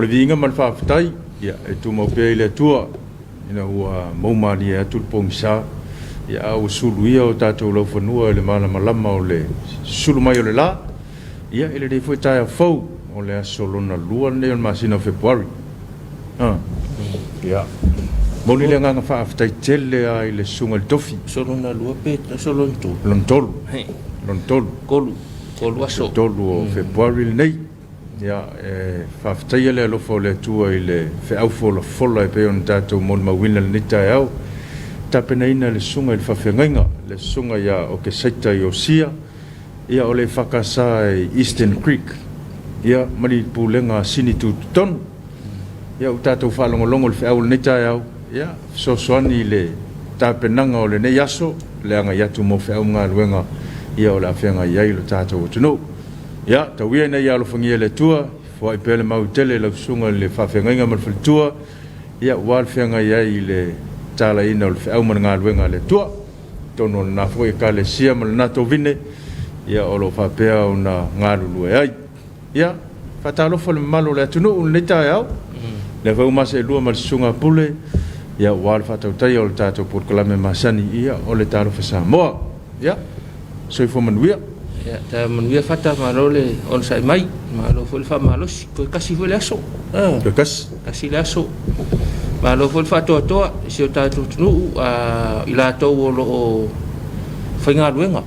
o le vinga mal whaafitai, ia, e tu mau pia i le tua, ina ua maumani e atu le pongisa, ia au suluia o tātou lau whanua, le mana malama o le sulu mai o le la, ia, ele rei fwoi tai a fau, o le asolona lua ne o le masina o Februari. Ia. Moni le nganga whaafitai tele a i le sunga le tofi. Solona lua peta, solona tolu. Lon tolu. Lon tolu. Kolu aso. Tolu o Februari le nei. Ia, whaafitai le alofa o le atua i le whiaufu la fola e peon tātou mon mawina le nita e au. Tapena ina le sunga i le whawhengainga, le sunga ia o ke saita i o sia, ia o le whakasa i Eastern Creek. Ia, mani pūlenga sini tūtutonu. Ia, u tātou whalongolongo le whiau le nita e au. Ia, soani le tapenanga o le nei aso, le anga iatu mo whiau ngā luenga, ia o le awhenga iai lo tātou o tunu. Ia, tauia nei alo whangia le tua, fwa i pele mau tele lau sunga le whawhengainga malwhal tua, ia wal whenga iai le tala ina o le whiau mana ngā luenga le tua, tono na fwa i ka le sia ma le nato vine, ia o lo whapea o na ngā lulu e ai. Ia, whatalofa le malo le atunu o le nita e au, le whau masa e lua ma le sunga pule, ia wal whatau tai o le tātou porkalame masani, ia o le talo Samoa. Ia, soifo manuia. Ia, ta manuia whata malo le on sai mai, malo fo le wha malosi, koe kasi fo le aso. Koe kasi? Kasi le aso. Malo fo le whatoa toa, si o tātou tunu, i la tau o lo o whainga luenga.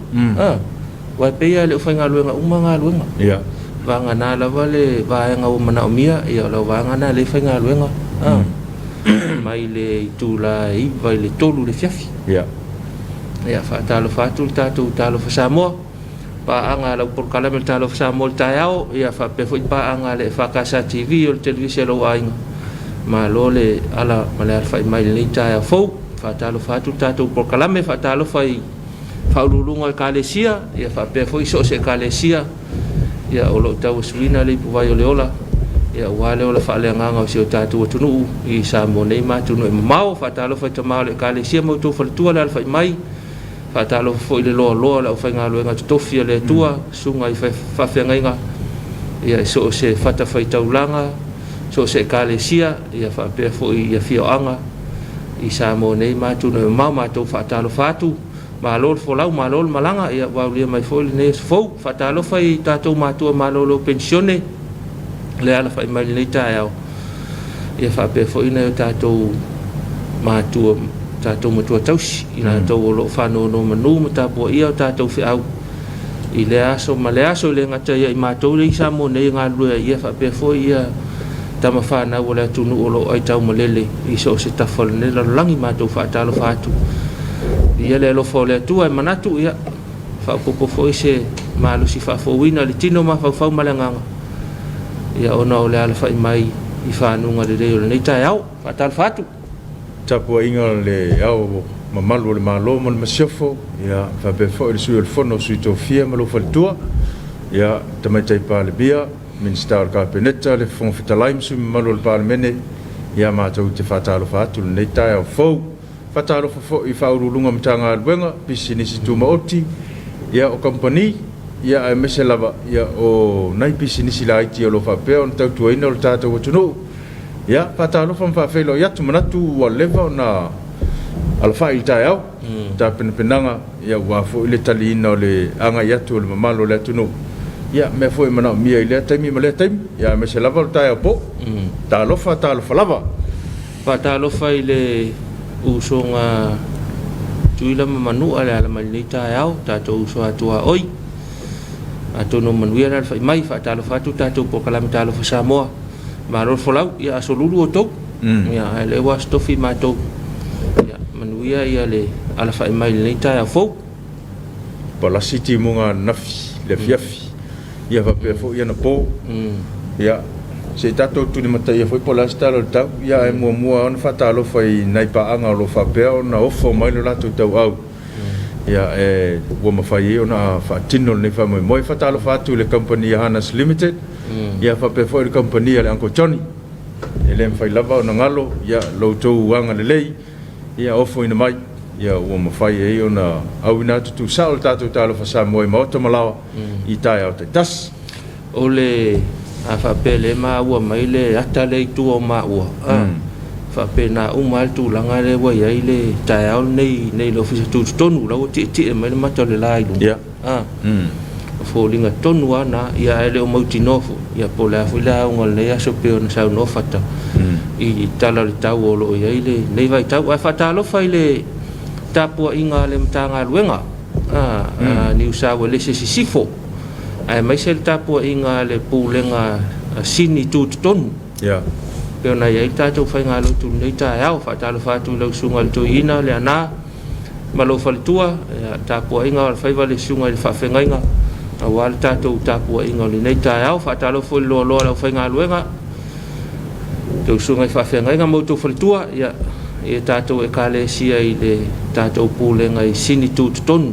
Wai peia le o whainga luenga, uma ngā luenga. Ia. Vanga nā lawa le vaenga o mana o mia, ia o lau vanga nā le whainga luenga. Mai le tula i vai le tolu le fiafi. Ia. Ia whaatalo whātu tātou tālo Samoa. Paanga lau porkalame le tālo Samoa le tai au, ia whapefo i paanga le whakasa TV o le televisi lau ainga. Ma lo le ala ma le alfa i mai le tai au fau, whaatalo whātu tātou porkalame, whaatalo whai whaurulunga i kālesia, ia whapefo i so se kālesia, ia o lo tau suina le puwai o le ola. Ia wale ola whaaleanganga o si o tātou atunu i Samoa nei mātunu e mamau, whaatalo whai tamau le kālesia mau tō whaletua le alfa i mai, whaatalo fo i le loa loa lau whainga luenga tutofia le tua, sunga i whawhiangainga, ia so se whata whai taulanga, so se kālesia, ia whapea fo i whioanga i Samoa nei mātunu e mamau mātou whaatalo whātu, malol folau malol malanga, ia waulia mai fo i le nei fau, whaatalo whai tātou mātua malolo pensione, le ala fai mai nei tai au ia fa pe fo ina tātou mātua tātou matua tausi ina tau o lo whano no manu mata po ia tātou fi au i le aso ma le aso le ngata ia i mātou le Samoa nei ngā lua ia fa pe fo ia tama whana o le atunu o lo ai tau malele i so se tafal ne la langi mātou whaatalo whaatu ia le lo fo le atua e manatu ia fa popo fo i se malusi fa fo wina le tino ma fa malanganga ia ona o le ala whai mai i whanunga le reo le nei tai au, whatal whatu. Tapua inga le au mamalu o le malo ma le masiofo, ia whape fo i le sui o le whono sui tō fia ma lo whalitua, ia tamaitai pā le bia, minsta o le kāpeneta, le whonga whitalai msui mamalu o le pā le mene, ia mātou te whatalo whatu le nei tai au fau, whatalo fo i whaurulunga mtanga aluenga, pisi nisi tūma oti, ia o kompani, ia e mese lava ia o nai pisi nisi la iti o lo whapea o tau tuaina o le tātou atunu. Ia, whatalo wham whawhelo i atu manatu ua lewa o na alawha i tai au. Tā penapenanga, ia wafo i le tali ina o le anga i atu o le mamalo o le atunu. Ia, mea fo i mana o mia i lea taimi ma lea taimi. Ia, mese lava o le tai au po. Tā alofa lava. Tā alofa i le usonga tuila mamanu ale ala mai tai au, tātou uso atua oi. Atono manuia la fai mai fa talo fatu tātou po kalame talo fa Samoa marol folau ia asolulu o tou ia ele wa stofi matou ia manuia ia le ala fai mai le tai a fou pala siti munga nafi le fiafi ia va pe fo ia na po ia se tatou tu ni mata ia foi pola stalo tau ia e mua on fa talo fai nai pa anga lo fa pe ona ofo mai lo lato tau au ia e wo mafai ona fa tino ne fa moi fa talo fa tu le company Hanas Limited ia fa pe foi le company le Uncle Johnny ele fai lava ona ngalo ia lo tou wanga le lei ia ofo ina mai ia wo mafai e ona au ina tu sal tatu talo fa sa moi mo to malawa i tai au te tas ole a fa pele ma ua mai le ata le tu o ma ua fa pena uma tu langa le wa ia ile tai au nei lo fisa tu tonu la o ti mai le mata le lai lu fo linga tonu ana ia ele o mauti nofo ia pola fila ngol le aso pe on sa no fata i tala le tau o lo ia ile nei vai tau ai fata lo fai le tapua inga le mtanga luenga ni usawa le sifo ai mai se tapua inga le pulenga sini tu tonu Peo na iai tātou whai ngā lotu nei tā au, whātalo whātu lau sunga le tui ina, le anā, malo whalitua, tāpua inga o whaiwa le sunga le whawhengainga, a wāle tātou tāpua inga le nei tā au, whātalo whoi loa loa lau whai ngā luenga, tau sunga le whawhengainga mautou whalitua, ia tātou e kāle sia i le tātou pūlenga i sini tū tonu,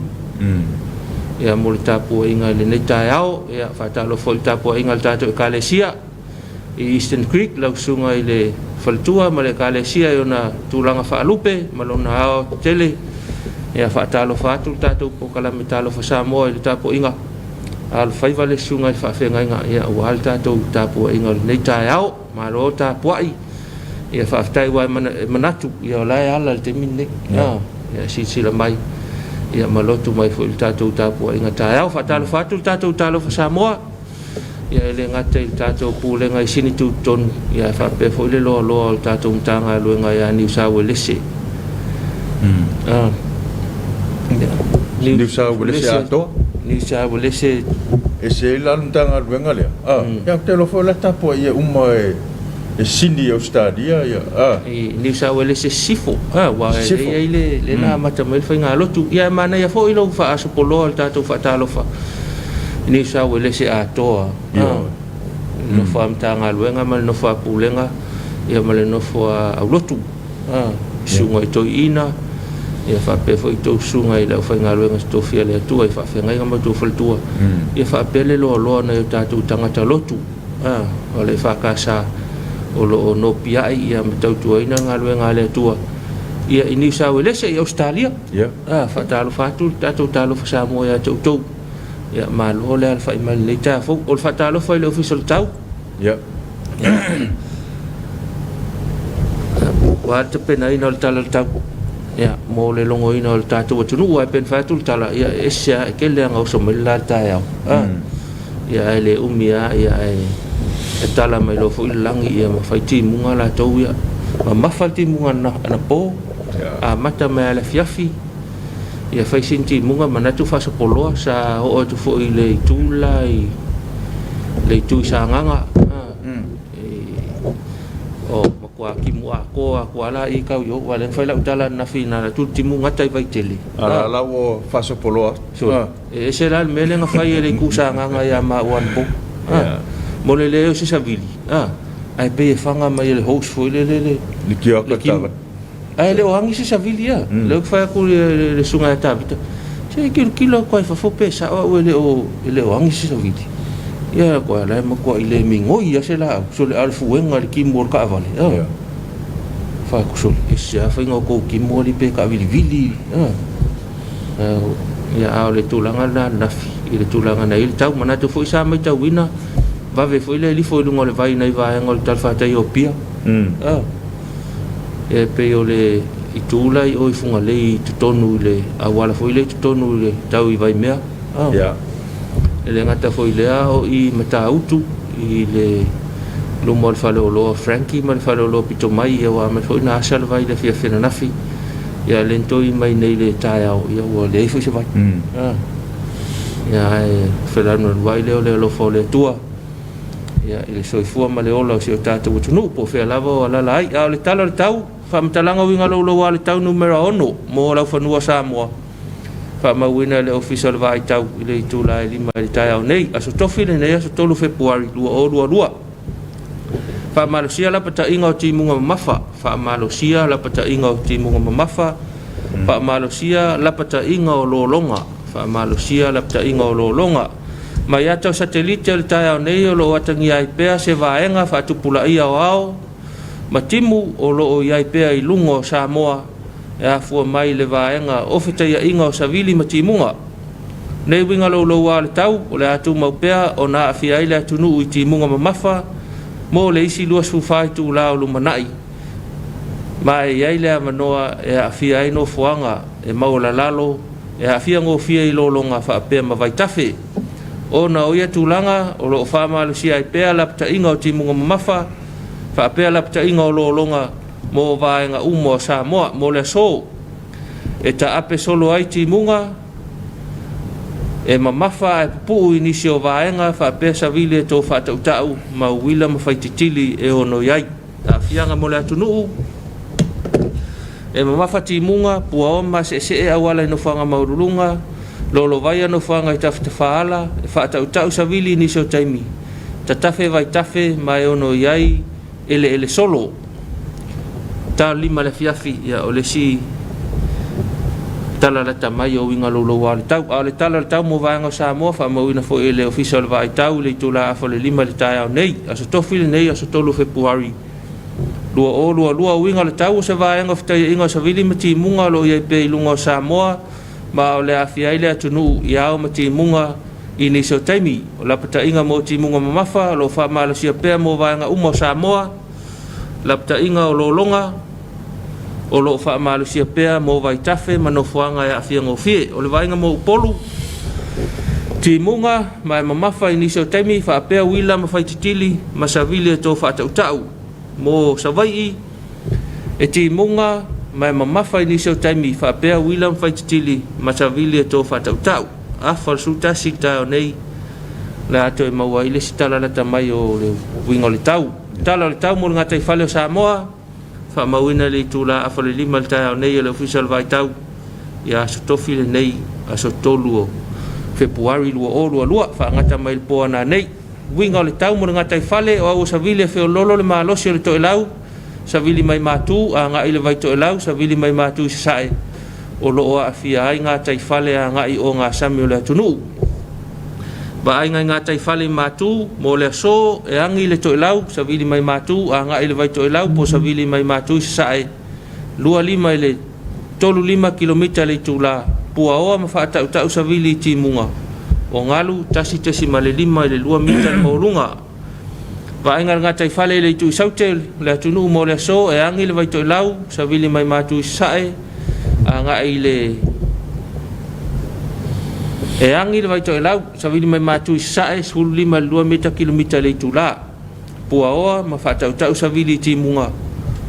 ia mo le tāpua inga le nei tā au, ia whātalo whoi tāpua inga le tātou e kāle sia, i Eastern Creek lau sunga i le whalitua ma le kālesia i ona tūlanga whaalupe ma lona ao tele ia whaatalo whaatu tātou po kalame talo whasamoa i le tāpo inga al whaiva le sunga i whawhengainga ia uahal tātou tāpo inga nei tāi au ma lo tāpuai ia whaafitai wai manatu ia o lai ala le te mine ia sila mai ia malotu mai fo i tātou tāpo inga tāi au whaatalo whaatu tātou talo whasamoa ia ele ngata i tātou pūlenga i sini tu tonu ia whape fo i le loa loa o tātou mtanga luenga ia New South Wales New South Wales ato New South Wales e se la mtanga luenga lea ia te lo fo la tapo ia uma e sini Australia ia i New South Wales sifo wa ia le na mata mai fa ngā lotu ia mana ia fo i lo fa asopolo o tātou whaatalofa New South Wales atoa no fa mtanga luenga mal no fa pulenga ia mal no fa aulotu sunga to ina ia fa pe foi to sunga ila fa ngaluenga to fia le tu ia fa fenga nga to faltua ia fa pele lo na ta tu tangata lotu o le fa kasa o lo no pia ia mtau tu ina ngaluenga le tua ia New South Wales ia Australia fa talo fa tu talo fa samo ia to ya malo le alfa imal le ta fo ol fatalo foi le official tau wa te pena ina tala tau ya mo le longo ina ol tatu tu nu wa pen fatul tala ya esya ke le nga so mela ta ya ya le umia ya e tala mai lo fo langi ya ma faiti munga la tau ya ma faiti munga na po a mata mai la fiafi ia fai sinti munga manatu fa so poloa sa o tu fo i le tula i le tu sanganga o makua ki mua ko ala i ka yo wale fai la utala na fina tu ti munga tai vai tele ala la o fa so poloa e se la mele nga fai le ku sanganga ya ma wan po mo le o se savili ai pe fanga mai le host fo le ki o ka ai le wangi se savilia le fa ku le sunga tabita se kilo ko fa fo pesa o le wangi se savili ya ko la ma ko ile mingo ya se la so le alfu wenga le kimor ka vale fa ku so isia fa ngo ko kimor li pe ka vili ya au le tulanga na fi ile tulanga na il tau mana to fo sa mai tau wina va ve fo ile li fo lu ngol vai nei va ngol tal fa ta yo pia e pe o le itula i o i funga le i tutonu le awala foi le tutonu le tau i vai mea le ngata foi le o i mata autu i le lo mol fale o lo Frankie mal fale o lo pito mai e wa me foi na asal vai le fia fina nafi ia lento i mai nei le tai au ia o le foi se vai ia e felano vai le o le lo fo le tua ia ile soifua ma le ola o se o tātou tunu po fea lava o alala ai a le tala le tau whaamatalanga winga lo wa le tau numera ono mo lau whanua Samoa whaamawina le official vai tau i le itula e lima le tai au nei aso tofi le nei aso tolu Februari lua o lua whaamalosia la pata inga o timunga mamafa whaamalosia la pata inga o timunga mamafa whaamalosia la pata inga o lolonga whaamalosia la pata inga o lolonga mai ata satellite le tai au nei o lo atangi ai pea se vaenga whaatupula ia o ao matimu o lo o iai pea i lungo Samoa e afua mai le vaenga ofita ia inga o savili matimunga nei winga lo wa le tau o le atu mau pea o na afia ile atunu i timunga mamafa mo le isi lua sufai tu la lu manai mai ai le manoa e afia ai no fuanga e mau la lalo e afia ngo fia i lolonga fa pe ma vai tafe ona o ia tulanga o lo fa ma lu sia i pe la pta inga o timunga mamafa fa pe la pta inga o lolonga mo vaenga umo sa mo le so e ta ape solo ai timunga e mamafa e pu inisio vaenga fa pe sa vile to fa tau ma wila ma faititili e ono yai ta fianga mo le atunu e mamafa timunga puao ma se e awala no fanga maurulunga lolo vai no fanga i taftafaala e fa tau sa vile inisio taimi ta tafe vai tafe ma e ono yai ele solo ta lima le fiafi ya o le si tala la tamai o winga lo wale tau ale tala tau mo vanga sa mo fa mo ina fo ele official vai tau le tula fo le lima le tai nei aso tofile nei aso tolu february lua winga le tau se vanga fta inga sa vili mati munga lo ye pe lunga sa mo ma o le afia ile atunu ia o mati munga ini so taimi o la pata inga mo ti munga mamafa lo fa ma lo sia pe mo vanga umo sa mo la pata inga o lo longa o lo fa malu sia pea mo vai tafe mano fuanga ya afia ngofie o le vainga mo polu timunga mai mamafa inisio taimi fa pea wila ma fai titili masavile to fa tau mo savai e timunga mai mamafa inisio taimi fa pea wila ma fai titili masavile to fa tau a falsuta sita nei la to e maua ile sitala la tamai o le winga le tau tala le tau mo ngata i fale o Samoa fa mawina le tula a fale lima le tai nei le official vai tau ia so tofile nei a so tolu february lua fa ngata mai le poana nei winga le tau mo ngata i fale o sa vile fe lolo le malosi le to elau sa vili mai matu a nga ile vai to elau sa vili mai matu sae o lo a fia ai ngata i fale a nga i o nga sami le tunu ba ai nga tai fale matu mo le so e angi le to elau sa vili mai matu a nga ile vai to elau po sa vili mai matu sae lua lima ile tolu 5 kilomita le tula pua o ma fa tau sa vili timunga o ngalu tasi male 5 ile 2 mita mo lunga ba ai nga tai fale le tu sautel le tunu mo le so e angi le vai to elau sa vili mai matu sae a nga ile e angi le vai to elau sa vili mai matu sae sul 5 2 kilomita le tula pua o ma fa tau sa vili timunga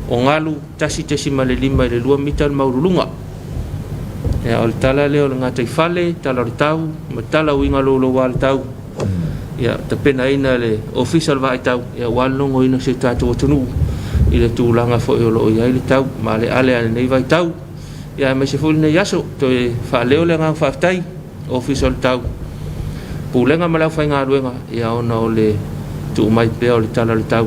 o ngalu tasi male 5 le 2 mita maurulunga e o tala le o ngata fale tala tau ma tala winga lo wal tau ya te pena ina le official vai tau ya walongo ina se tatu tunu ile tulanga fo e lo ya ile tau ma le ale nei vai tau ya me se ful ne yaso to fa leo le nga fa tai official tau pulenga mala fa nga ruenga ya ona le tu mai pe o le tala le tau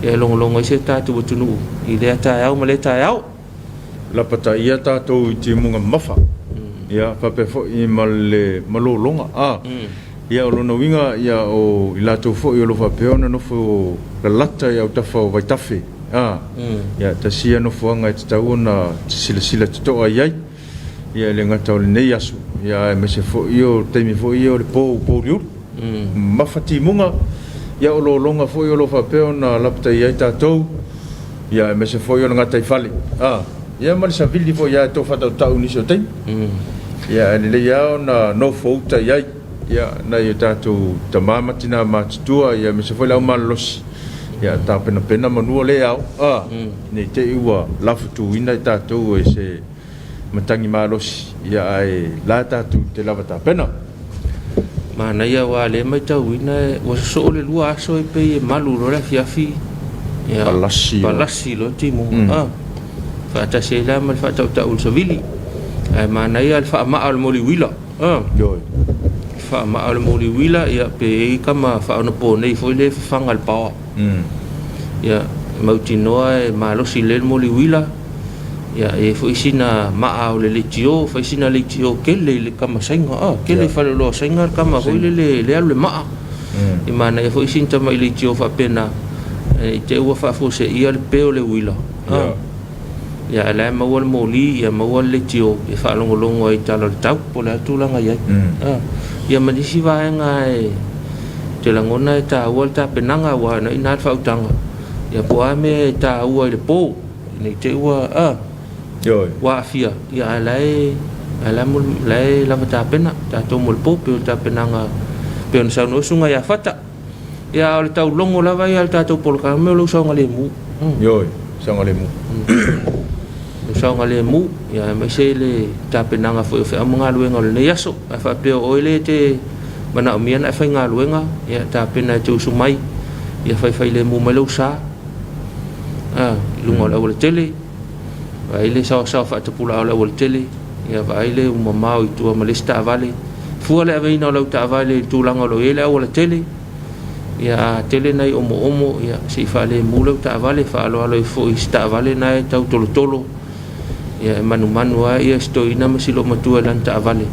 e longo se tatu tunu ile ta au male ta au la pata ia tatu timunga mafa ya fa pe fo i mal malolonga ia o lona winga ia o i latou foʻi o lo faapea no fo la lata ia o tafa o vaitafe ia tasia nofoaga e tatau ona silasila totoʻa ai ai ia le gata o lenei aso ia e mase foʻi o taimi foʻi ia o le pouliulu mafa timuga ia o lologa foʻi o lo faapea ona lapatai ai tatou ia e mase foʻi o le gata i fale ia ma le savili foʻi ia e tofaataʻutaʻu nisi o taimi ia e lelei a ona nofouta i ai ia na ia tatou tamama tina matutua ia me se foi lau malolosi ia tapena manua le au nei te ua lafutuina i tatou e se matangi malosi ia ai la tatou te lava tapena mana ia wa le mai tauina ua so le lua aso e pe malu lo le fiafi ia palasi lo timu fa ta se la mal fa ta ul savili ai mana ia fa ma al moli wila yo fa ma al moli wila ia pe kama fa no po nei foi le fanga al pa ia mautinoa e malo si le moli wila ia e foi sina ma au le litio foi sina litio ke le kama senga ke le fa lo senga kama foi le al ma e mana e foi sinta mai litio fa pena e te ua fa fo se ia le pe le wila ia la maua le moli ia maua le tio e whaalongolongo i talo le tau po le atulanga iai ia manisi vaenga e te langona e ta ua le ta penanga wa na ina whautanga ia po ame ta ua i le pō nei te ua wa afia ia ala mul lai lava ta pena ta to mul pō pe ta penanga pe on sauno sunga ia fata ia o le tau longo lava ia le tatou polka me lo saunga le mu saunga le mu saunga le mu ia mai se le ta penanga foi fe amanga luenga le yaso fa pe o ile te mana o miana fa nga luenga ia ta pena tu sumai ia fa le mu mai lo sa lungo la o le tele va ile sa fa te pula o le tele ia va ile o mamau i tu malista vale fu le ave ina lo ta vale tu langa lo ile o le tele ia tele nai omo ia si fa le mu lo ta vale fa lo fo sta vale nai tau tolo ia manu ia sto ina masilo matua lan ta vale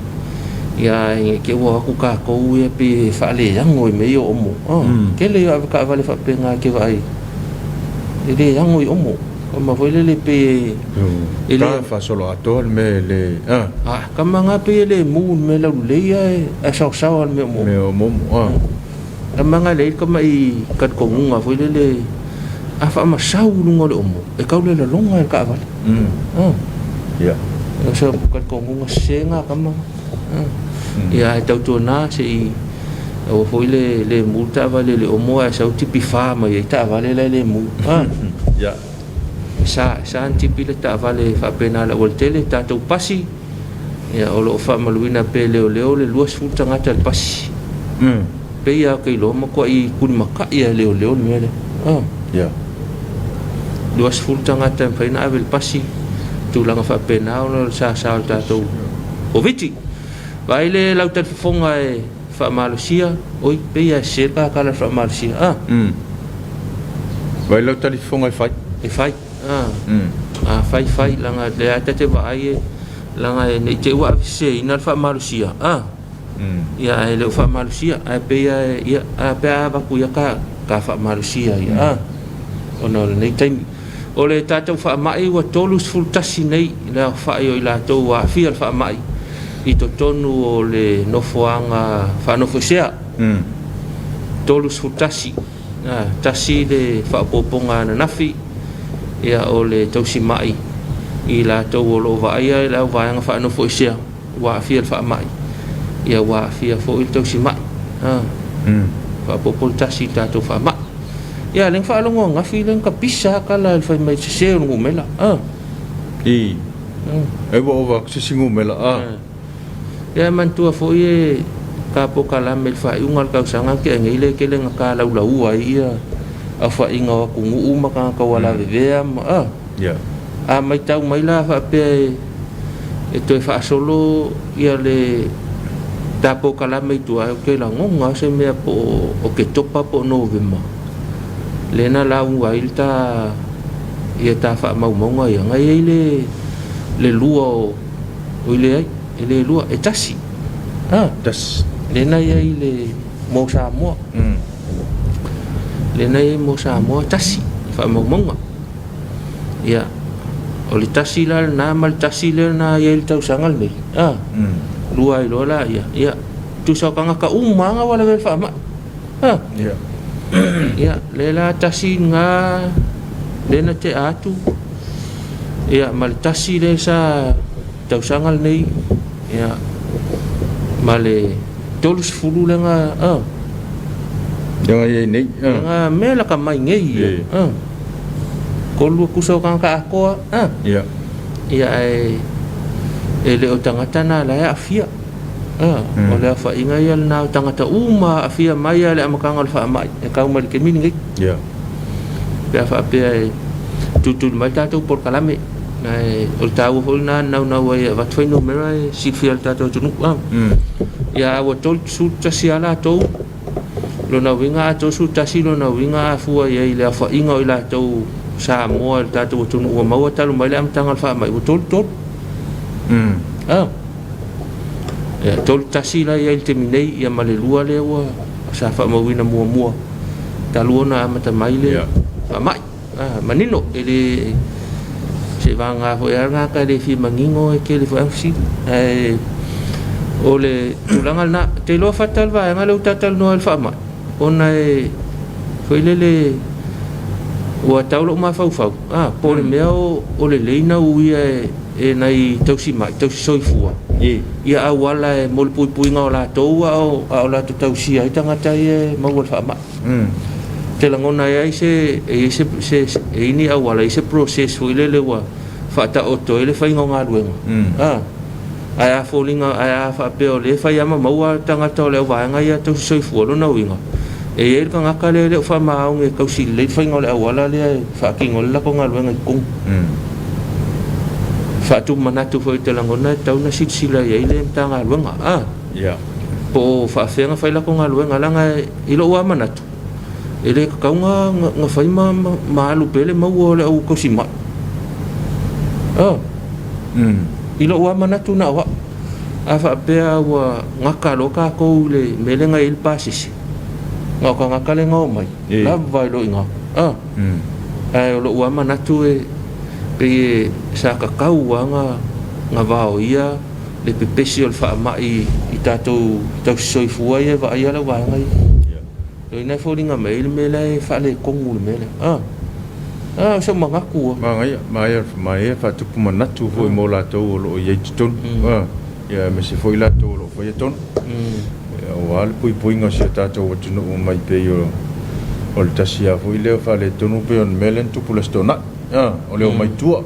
ia ke wa ku ka ko ia pe fa le yang oi me yo omo ke le ya ka vale fa pe nga ke vai ile yang oi omo ma foi le pe ile fa solo atol me le kama nga pe le mu me la le ia a sa me omo kama nga le kama i kat ko nga foi le a fa ma sa lungo le omo e ka le la longa ka vale ya so kat ko nga senga kama ia tau tona se i o foi le multa vale le omo a sa tipi fa ma ia ta vale le mu ya sa tipi le ta vale fa pena la voltele ta tu pasi ia o lo fa maluina pe le le luas futa ngata le pasi pe ia ke lo ma ko i kun maka ia le mele ya luas futa ngata fa ina vel pasi tu langa fa pena o sa ta tu o viti vai le lau te fonga e fa malusia oi pe ia se ka kala fa malusia vai lau te fonga e fai fai langa le ata te vai langa nei te wa se ina fa malusia ia le fa malusia a pe ia a pe ba ku ia ka fa malusia ia ono nei time o le tata fa mai wa tolus full tasi nei la fa yo ila to wa fi fa mai i to tonu o le nofoanga fa nofosea tolus full tasi tasi le fa poponga na nafi ia o le tausi mai i la to lo va ia la va nga fa nofosea wa fi fa mai ia wa fi fo il tausi mai fa popol tasi tato fa mai ia leng fa longo nga fi leng ka pisa kala fa mai se ngo mela e bo va se singu mela ia man tua fo ie ka po kala mel fa ungal ka sanga ke ngile ke leng ka la ia a fa inga ku ngu ma ka wala vea ya a mai tau mai la fa pe e to fa solo ia le ta po kala mai tua ke la ngonga se me po o ke topa po november lena la un wailta ia ta fa mau ia ngai le lua o le lua e tasi das lena ia le mo sa mo lena ia mo sa mo tasi fa mau ia o le tasi la na mal tasi le na ia tau sangal ni lua i lola ia tu sa ka umanga wala ve fa ma ya ia lela tasi nga lena te atu ia mal tasi le sa tau sangal nei ia male tolus fulu lenga jangan ye nei nga mela ka mai ngei kolu kuso kan ka ko ya ia ele o tangata na la afia o le fa inga ia na tangata uma afia mai le amakanga fa mai e ka uma ke mini ya pe fa pe tutu mai tatu por kalame na o tau ho na wa va foi no mera si fiel tatu tunu ya o tol su tasiala to lo na winga to su tasilo na winga fu ia le fa inga ila to sa mo tatu tunu o ma talu mai le am tangal fa mai o tol ya tol tasila ia te minei ia malelua le wa sa fa mawina mua taluona amata mai le fa mai manino ele se vanga fo ya nga ka le fi mangingo e ke le fo afsi ai o le tulanga na te lo fatal va nga le tatal no al fama ona e foi le o taulo ma fau po le meo o le leina uia e nai tausi mai tausi soifua ia awala e mol pui nga o la toua o la tausi ai tangata e mau al fama te langona ia se ini awala se process foi le wa fata o to ele fai nga luenga ai a folinga ai a fa peo le fai ama mau tangata le wa nga ia tausi soifua lo na winga e ele ka ngaka le fa maung e kausi le fai nga le awala le fa kingo la ko nga luenga kung fa tu manatu foi te langona tau na sila ia ile tanga luenga po fa fenga fai la ko nga luenga langa ilo wa manatu ele ka nga fai ma lu pele mau le au kausi ma ilo wa manatu na wa afa pea wa ngaka lo ka ko le melenga il pasis ngaka ngaka le ngo mai la vai lo inga ai lo wa manatu e pe sa ka kau nga vao ia le pepesi o fa mai i tatou tau soifua ia va ia la wa ngai lo ina folinga mai le mele fa le kongu le mele so mangaku mai fa tu manatu foi mo la to lo ye ton ya me se foi la to lo foi ton o al pui nga se tatou o tino mai pe yo o le tasia foi le fa le tonu pe on melen tu pulestona o le mai tua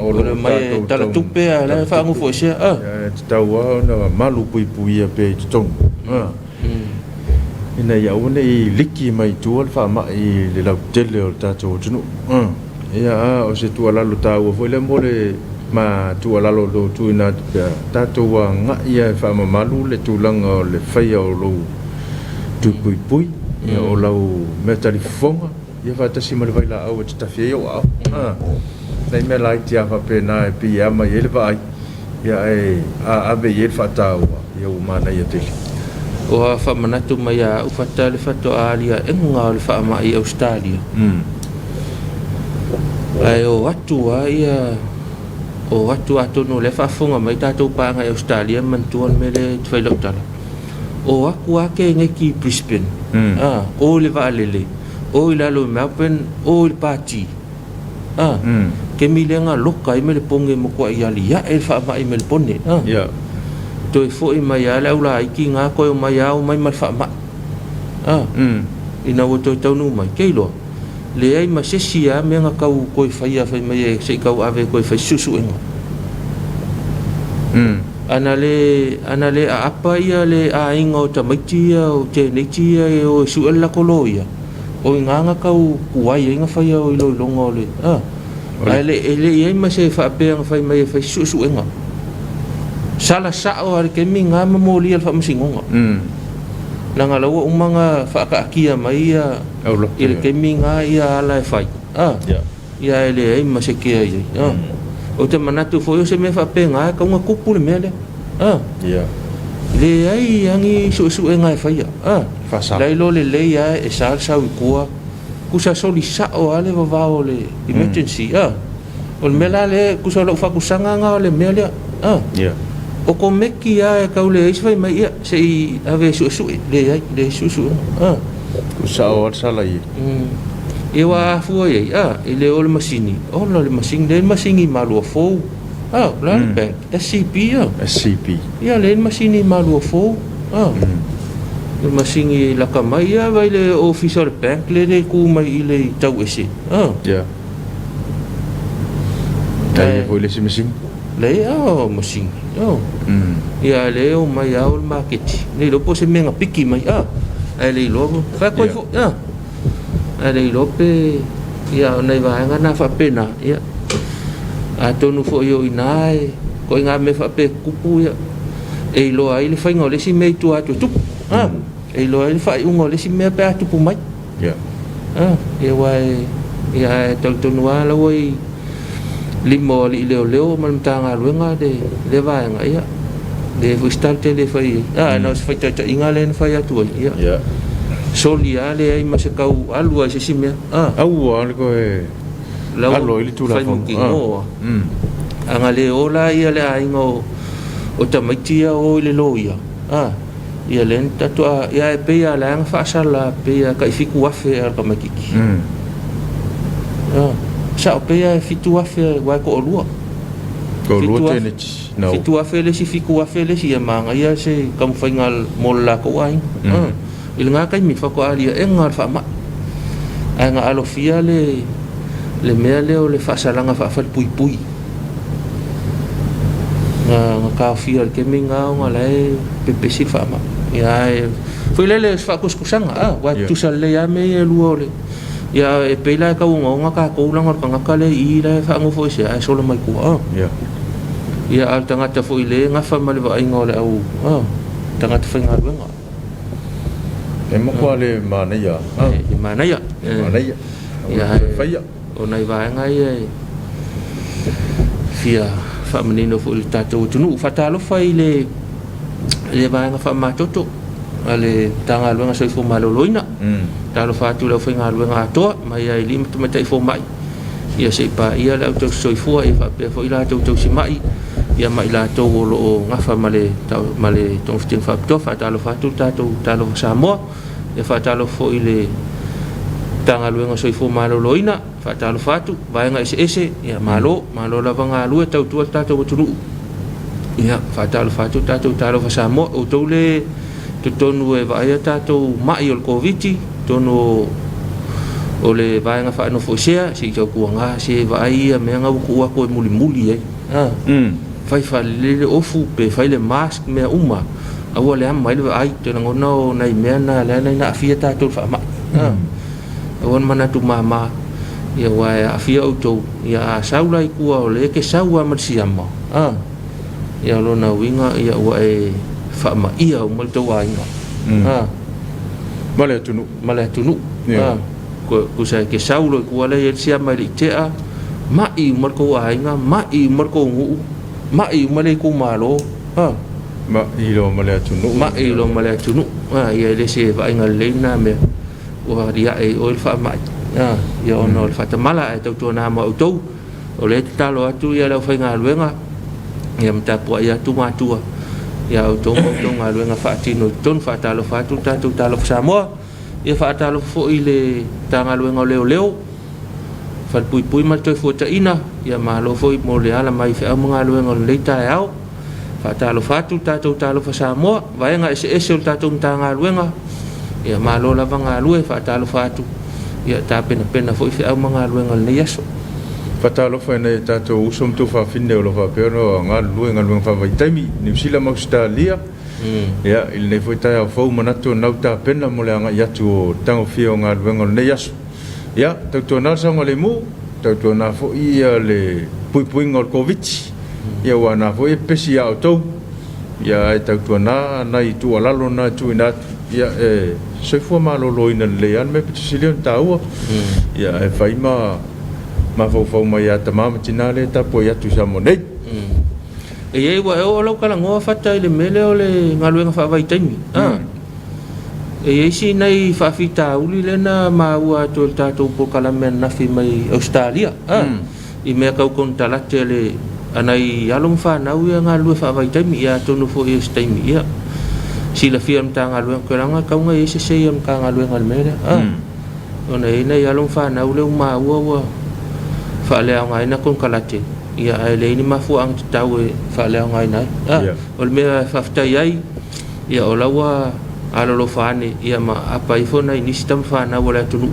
o le mai tala tupe la fa ngu fo se tau na malu pui pe ton ina ya one I liki mai tu al fa mai le la tele o tatou tunu ia o se tu ala lo tau foi le mole ma tu ala lo tu ina tatou wa nga ia fa malu le tulanga le fai o lo tu pui ia o lau me talifonga ia fa tasi ma le vai la au te tafie o nei me lai tia fa pena e pi ama ele vai ia a ave ele fa tau ia o mana ia te o fa manatu mai a ufata le fato alia enga le fa mai Australia ai o watu ia o watu atono le fa fonga mai tatou pa ngai Australia man tuan mele tfai loktala o aku ake ngeki Brisbane o le va lele o ila lo Melbourne o le party ke milenga loka I mele ponge mo ko ia lia e fa mai mele pone to fo I mai ala ula iki nga ko mai au mai mal fa ma ina wo to tonu mai keilo le ai ma se sia me nga kau ko fai mai se kau ave ko fai susu enga anale apa ia le a ingo tamatia o te netia o su la koloia o nga kau kuai nga fai o lo longo le ele ia ma se fa pe nga fai mai fai susu enga sala sa o ar ke minga mamoli al fa masingonga langa lawa umanga fa ka kia mai ia il ke minga ia la fai ia ele ai ma se kia ia o te manatu foi se me fa pe nga ka nga kupu le mele le ai angi su enga fai fa sa lai lo le ia e sal sa ku sa soli sa o ale va o le emergency o mela le ku sa lo fa ku sanga nga le mele o ko meki e ka ule is vai mai ia se ave su le ai le su ku sa o sala I e wa fu ai ele o le masini le masini malu fo la bank SCP ia le masini malu fo le masini la kamai ia vai le official bank le ku mai le tau ese tai vo le masini le masini ia le o mai au market le lo po se menga piki mai ele lo fa ko fo ele lo pe ia nei va nga na fa pena ia a tonu fo yo inai ko nga me fa pe kupu ia e lo ai le fa ngole si me tu atu tu e lo ai fa ngole si me pe atu pu mai e wai ia tonu ala wai limo li leo mal tanga luenga de le va nga ia de fustante le fa ia no se fa ta ingale fa ia tu ia soli ale ai ma se kau alua se simea au al ko alo ili tu la fai muki ngo anga le ola ia le aingo o tamaitia o le loia ia len tatua ia e peia la anga fasala peia kai fiku afe al kamakiki sa peia fitu afe wa ko lua tene no fitu afe le si fiku afe le si manga ia se kam faingal molla ko ai il nga kai mi fa ko ali engal fa ma anga alo fia le mea leo le fasalanga fa fa pui pui nga ka fia ke minga nga le pepe si fa ma ya foi le fa kuskusanga wa tu sal le ya me luo le ya e pela ka nga ka ko la ngor ka le I le fa ngo foi se ai solo mai ku ya al tanga ta foi le nga fa mal va ingo le au tanga ta fa nga nga e mo ko le manaya manaya ya fai o nai vai ngai fia fa menino fu il tato tunu fa talo fai le vai nga fa matoto ale tanga luenga soi fu maloloina talo fa tu le finga luenga to mai ai lim tu mai fu mai ia sei pa ia le to soi fu ai fa pe fu ila to si mai ia mai la to lo nga fa male to ftin fa to fa talo fa tu talo sa mo ia fa talo fu ile tanga luenga soi fu maloloina fa talo fatu vai nga ese ia malo la vanga lu tau tu tato tunu ia fa talo fatu talo fa sa mo o to le to tonu e vai tato mai o covid tonu o le vai nga fa no fo sia si to ku nga si vai me nga ku ko muli fai fa le ofu pe fai le mask me uma awa le mai le ai te ngono nai me na le na fia tato fa ma on mana tu mama ia wa afia auto ia saula I kua o le ke saua marsiama ia lona winga ia wa e fa ma ia o mal to wa inga male tunu ko sa ke saulo kua le sia mai tea mai mar ko wa inga mai mar ko ngu mai male ko malo mai lo male tunu ia le se va inga le na me wa dia e o fa mai ia ono fa tamala e tau na ma auto o le talo atu ia le fa nga luenga ia mta po ia tu matua ia auto nga luenga fa tino ton fa talo fa tu talo sa mo ia fa talo fo ile tanga luenga leo fa pui ma to fo ta ina ia ma lo fo mo le ala mai fa mo nga luenga le ta au fa talo fa tu talo fa sa mo va nga ese o tatu tanga luenga ia malo la vanga lue fa talo fatu ia ta pena foi fa manga luenga le yaso fa talo fa ne tato usum tu fa finne lo fa pero nga luenga fa vai taimi ni sila mo Australia ia il ne foi ta fo manato na ta pena mo le nga yatu tango fio nga luenga le yaso ia to na sa ngole mu to na fo ia le pui ngol covid ia wana fo e pesi auto ia to na tu alalo na tu ina ia soi fu malolo ina le an me pisilion taua ia e fai ma fo mai ata mama tinale ta po ia tu samonei e wa o lo kala ngo fata le mele o le ngaluenga fa vai taimi e si nei fa fita uli le na ma ua to tato po kala men na fi mai Australia I me ka kon talate le anai along fa na ua ngalue fa vai taimi ia tonu fo e taimi ia sila fiam tanga luang keranga kau ngai se yam kanga luang al mele ona ina ya long fa na ule ma wa fa le ngai na kon kalate ia ele ni ma fu ang tau fa le ngai na ol me fa fta yai ia ola wa alo lo fa ni ia ma apa ifona ni sistem fa na wala tunu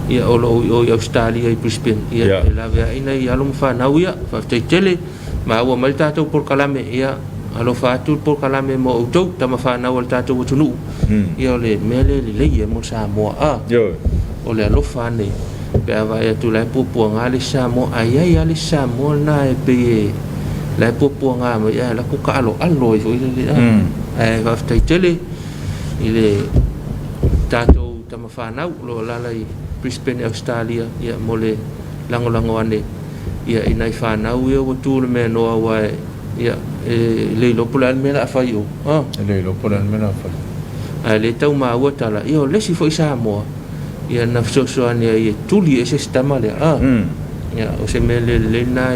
ia olo o Australia I Brisbane ia la vea ina ya long fa na ia fa fta tele ma wa malta to por kalame ia alo fatu por kalame mo auto tama fa na wal tatu tunu ia le mele le ia mo sa mo o le alo fa ne pe va ia tu la pupu ngale sa mo ai ale sa mo na e pe la pupu nga mo ia la ku ka alo fo ile ai va sta tele ile tatu tama fa na lo la lai Brisbane Australia ia mo le lango ane ia ina fa na ia o tu le me no wa ia le lo polan mena fa yo le lo polan mena fa le tau ma wata la yo le si foi sa mo ia na so ani ia tuli ese sistema le ia o se mele le na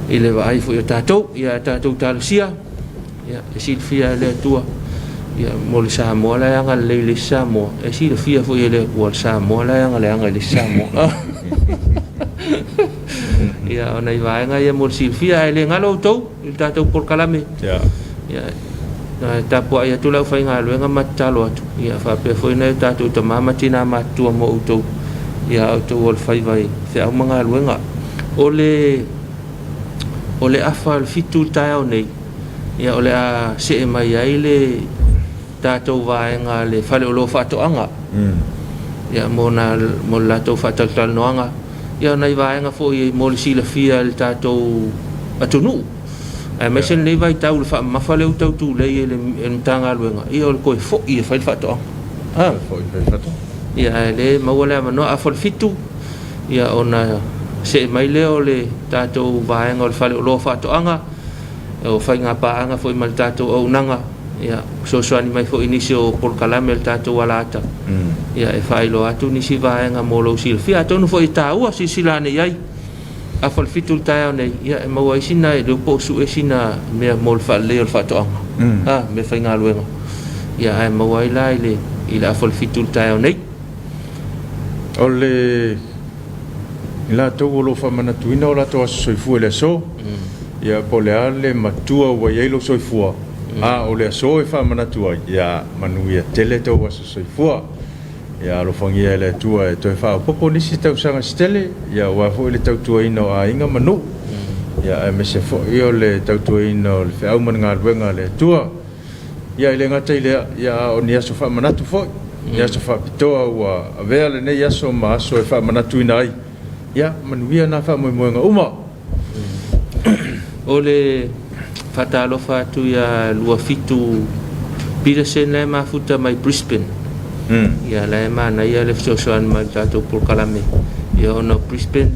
ile vai fu ia tatou talusia ia Silvia le tua ia mo le Samoa la anga le Samoa e Silvia fu ile o Samoa la anga le anga le Samoa ia ona vai nga ia mo Silvia ile ngalo tou il tatou por kalame ia na tapu ia tu lau fai ngalo nga matalo atu ia fa pe foi na tatou to mama tina matu mo tou ia auto ol fai vai se au manga luenga ole afa al fitu tao nei ia ole a se mai ai le tatou vai nga le fale o lo fato anga ia mo la to fato tal noanga ia nei vai nga foi mo le sila fia le tatou atunu ai me sen le vai tau le fa ma fale o tau tu le tanga luenga ia o ko fo ia fai fato fo fato ia le mawala mano a fol fitu ia ona se mai leo le tatou vaenga o le fale o lo fato anga o fai nga pa anga foi mal tatou o nanga ia so ani mai foi inisio por kalame le tatou alata ia e fai lo atu ni si vaenga mo lo Silvia tonu foi taua si silane ai a fol fitu tao nei ia e mawai sina e do po su e sina me mo le fale o fato anga me fai nga luenga ia e mawai lai le ila fol fitu tao nei ole la to lo fa mana tuina o la to soifu le so ia po le ale matua wa yelo soifu ole so e fa mana tua ia manuia tele to wa soifu ia lo fangia le tua e to fa popo ni si tau sanga stele ia wa fo le tau tua ino a inga manu ia me se fo io le tau tua ino le fa au manga wenga le tua ia ile ngata ile ia oni aso fa mana tu fo ia so fa pitoa wa avea le nei aso ma aso e fa manatu inai ia manuia na fa moenga uma ole fatalo fatu ya lua fitu Peterson le mafuta mai Brisbane ia le mana ia le sosoan mai tatou por kalame ia ona Brisbane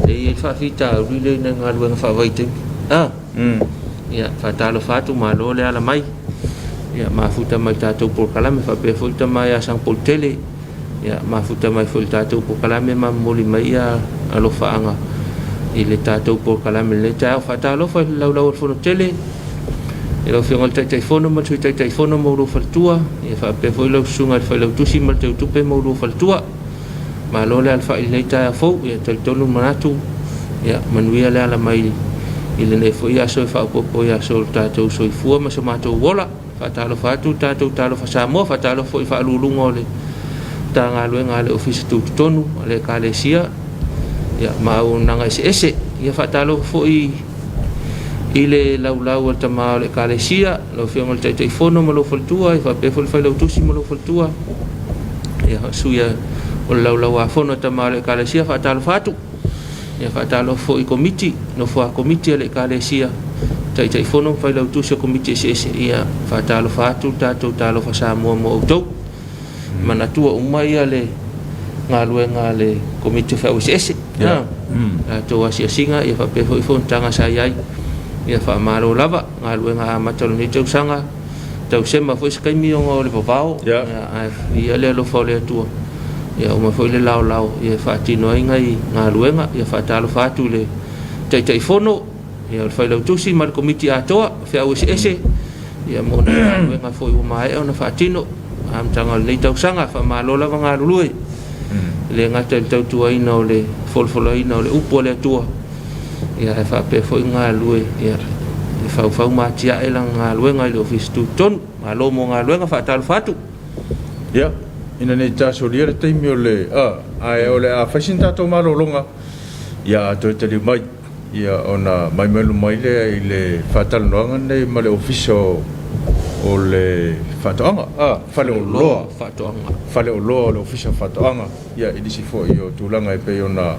le fa fita rile na ngalwa fa vaite ia fatalo fatu malo le ala mai ia mafuta mai tatou por kalame fa pe futa mai a sang poltele ia mafuta mai futa tatou por kalame ma moli mai ia alo faanga ile tatou por kalame le tau fatalo fa lau fono tele ilo fiongol tai fono ma tai fono mo ro faltua ia fa pe foi lau sunga fa lau tusi ma te tupe mo ro faltua ma lo le alfa ile ta fo ia te tonu manatu ia manuia le ala mai ile ne foi aso fa popo ia so tatou so fu ma so matou wola fatalo fatu tatou talo fa Samoa fatalo foi fa lulungo le tanga luenga le ofisi tu tonu le kalesia ya mau nanga ese ia fatalo foi ile laulau al tama le kalesia lo fiongol tai fono mo lo faltua fa pe fol fa lo tusi mo lo faltua ya suya o laulau a fono tama le kalesia fatalo fatu ya fatalo foi komiti no foi komiti le kalesia tai fono fa lo tusi komiti ese ia fatalo fatu tatou talo fa Samoa mo tou mana tua umai ale ngaluenga le komiti fa ese to asia singa ia fa pe foi tanga sai ia fa malo lava ngaluenga matalo ni tau sanga tau sema foi skai mi o le pavao ia le lo fole tua ia uma foi le lao ia fa tino ngai ngaluenga ia fa talo fatu le tai fono ia fa lo tusi mal komiti atoa fa ese ia mo na ngaluenga foi uma e ona fa tino am tanga le tau sanga fa malo lava ngalului le ngata tau tua ina le folfolo ina le upo le tua ia fa pe foi ngalui ia fa matia elang ngaluenga le office tu ton malo mo ngaluenga fa tal fatu ia ina nei taso lia le taimi o le ai o le a fasinta to malo longa ia to te li mai ia ona mai melu mai le fatal noanga nei ma le office o le fatoanga fale o loa le office fatoanga ia i disi fo i o tulanga e pe ona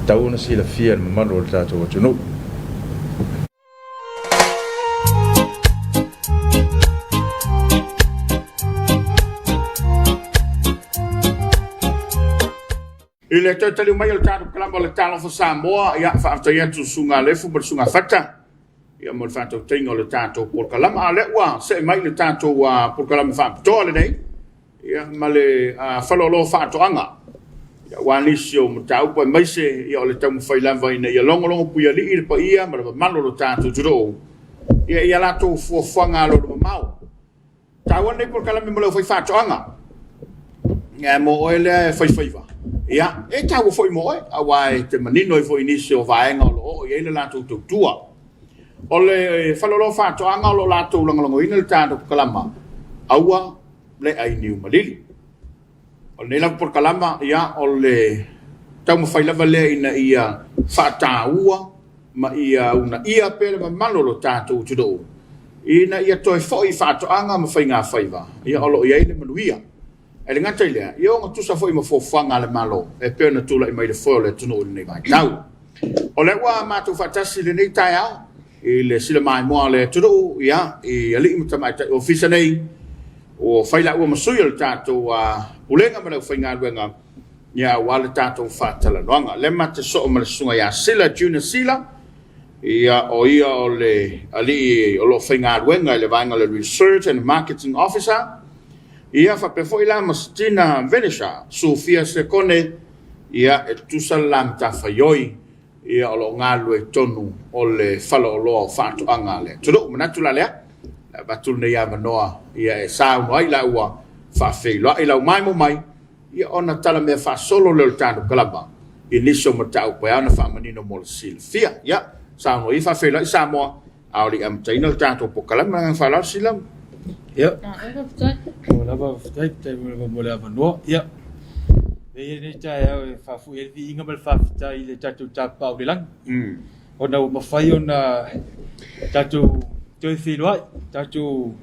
tauna sila fia ma mano le tatou atunu i le tautali mai o le tatou kalama o le talo fa Samoa ia faafetai atu suga lefu ma le suga fata ia mo le faatautaiga o le tatou polokalama a le ua seʻi mai le tatou polokalama faapitoa lenei ia ma le falaoloa faatoʻaga ia wani sio mtau pa mai se ia ole tamu fai lava ina ia longo puia li i pa ia ma malo lo tātou turo ia la to fuanga lo mau tau nei por kala me mo fai fatoanga ia mo ole fai va ia e tau foi mo a wai te manino foi inisio vaenga lo ia la to tua ole falolo fatoanga lo la to longo ina tātou kalama aua le ai niu malili o nei la por kalama ia ole tau mo fai lava le ina ia fataua ma ia una ia pele ma malo lo tātou tudo ina ia toi foi fatoanga ma fai ngā faiva ia olo ia ile manuia ele ngata ile ia o tusa foi ma fofanga le malo e pena tula i mai le foi le tuno nei vai tau o le wa ma tu fatasi le nei taia ile sila mai mo le tudo ia i ali mata mai ofisa nei o fai la o masui le tātou ulenga ma le fai ngā luenga ia wale tātou fatala noanga le mata so ma le sunga ia sila junior sila ia o ia o le ali o lo fai ngā luenga le vaenga le research and marketing officer ia fa pe foi la Mastina Venesha Sofia Sekone ia e tusa lam ta faioi ia o lo ngā lue tonu o le falo o lo fatu anga le tudo manatu la lea batul ne ia manoa ia e sao mai la ua fa feilo ai la mai mo mai ia ona tala me fa solo le tanu kalaba iniso matau pa ana fa manino mol silfia ia sao no ifa feilo sa mo auli am taino tatu po kalama fa la silam ia la va tai mo la va no ia e ne tai fa fu e vi inga mal fa tai le tatu tapa o lang ona ma fai ona tatu toi filo ai tatu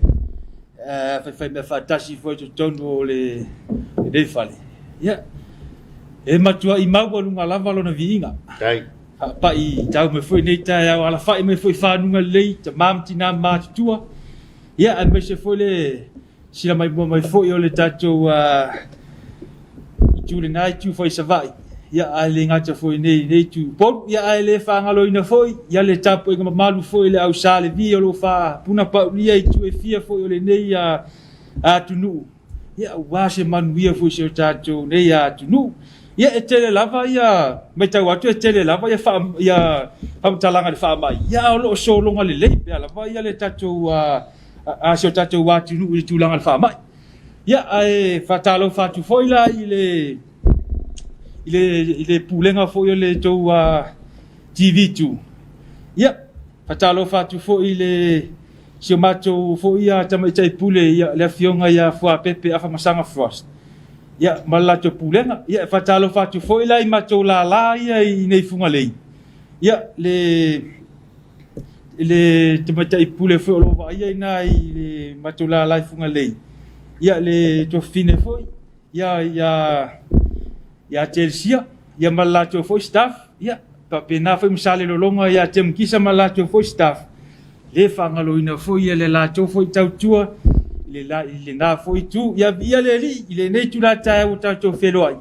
fai me fa tasi foi to tono le fale ia e matua i mau lunga lava lona viinga tai pa i tau me foi nei tai ala fai me foi fa nunga lei te mam tina ma tua ia a me se foi le sila mai foi o le tatu tu le nai tu foi savai ia ale ngata foi nei tu po ia ale fa ngalo ina foi ia le tapo inga malu foi le au sale vi lo fa puna pa ia tu e fia foi le nei a tunu ia wa se manuia foi se tato nei a tunu ia e tele lava ia me tau atu e tele lava ia fa ia pam talanga de fa mai ia lo so lo ngale le pe lava ia le tato a se tato wa tunu tu langa fa mai ia ai fatalo fatu foi la il est poulenga foi le to TV2 ia fatalo fatu foi il se macho foi ia tama tai pule ia le fionga ia fo pepe afa masanga frost ia malato poulenga ia fatalo fatu foi la i macho la ia i nei funga lei ia le tama tai pule foi lo va ia na i macho la funga lei ia le to fine foi ia Chelsea ia malato foi staff ia pa pena foi msale lo longa ia tem kisa malato foi staff le fangaloina foi ia le lato foi tautua le na foi tu ia le nei tu la ta o tau felo ai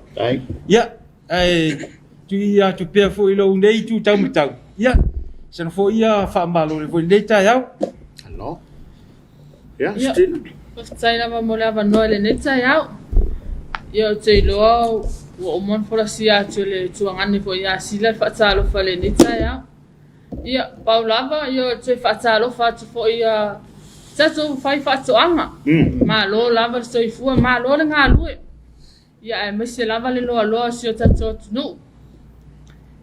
ia tu ia tu pe foi lo nei tu tau ia sen foi ia fa malo le foi nei ta ia allo ia stil Sai lava mo lava no le neta ia yo te lo o mon fora sia le tuangani fo ia sila fa tsalo fa le neta ia paulava yo te fa tsalo fa fo ia tsato fai fa tsoanga ma lo lava so fu ma lo le ngalu ia e me se lava le lo sio tsato no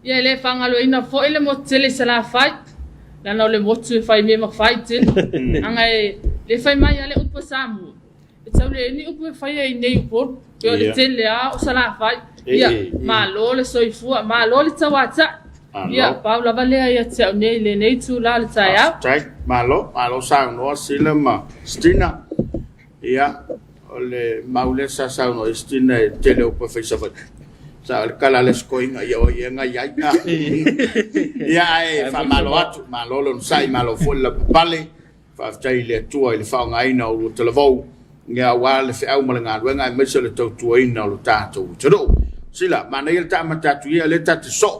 ia le fanga lo ina fo ile mo tele sala fai la no le mo tu fai me ma fai til anga le fai mai ale upo samu e tau le ni upo fai ai nei upo yo le tele a o sala fai ia ma lo le soifua ma lo le tawata ia paula vale ia tau nei le nei tu la le taia tai ma lo sa no sila ma stina ia ole maule sa no stina tele upo fai sa sa kala le skoinga ia o ia nga ia ia e fa malo atu malo lo sai malo folla pale fa tai le tua le fa nga ina o te lavo nga wale fe au malanga nga me se le to tua ina o tato tudo sila mana il ta mata tu ia le tatu so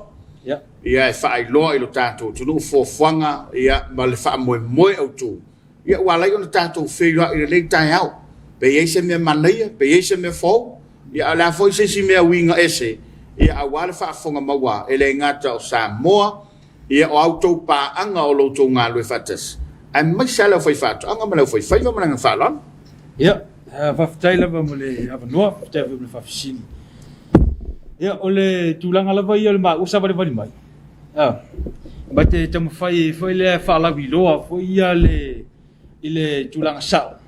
ia e fa ai lo i lo tato tudo fo fanga ia mal fa mo au tu ia wala i o tato fe lo i le tai au pe ia se me manai pe ia se me fo ia la foi se si me winga ese ia awale whaafonga maua e le ngata o Samoa ia o autou pāanga o loutou ngā lue whatas. Ai mai sa lau whai whatu, anga ma lau whai whaiva mana ngā whalon? Ia, whaftai lava mo le awanoa, whaftai lava mo le whafisini. Ia, o le tūlanga lava ia le maa usa wale mai. Ba te tamu whai le whaalawi loa, whai ia le tūlanga sao.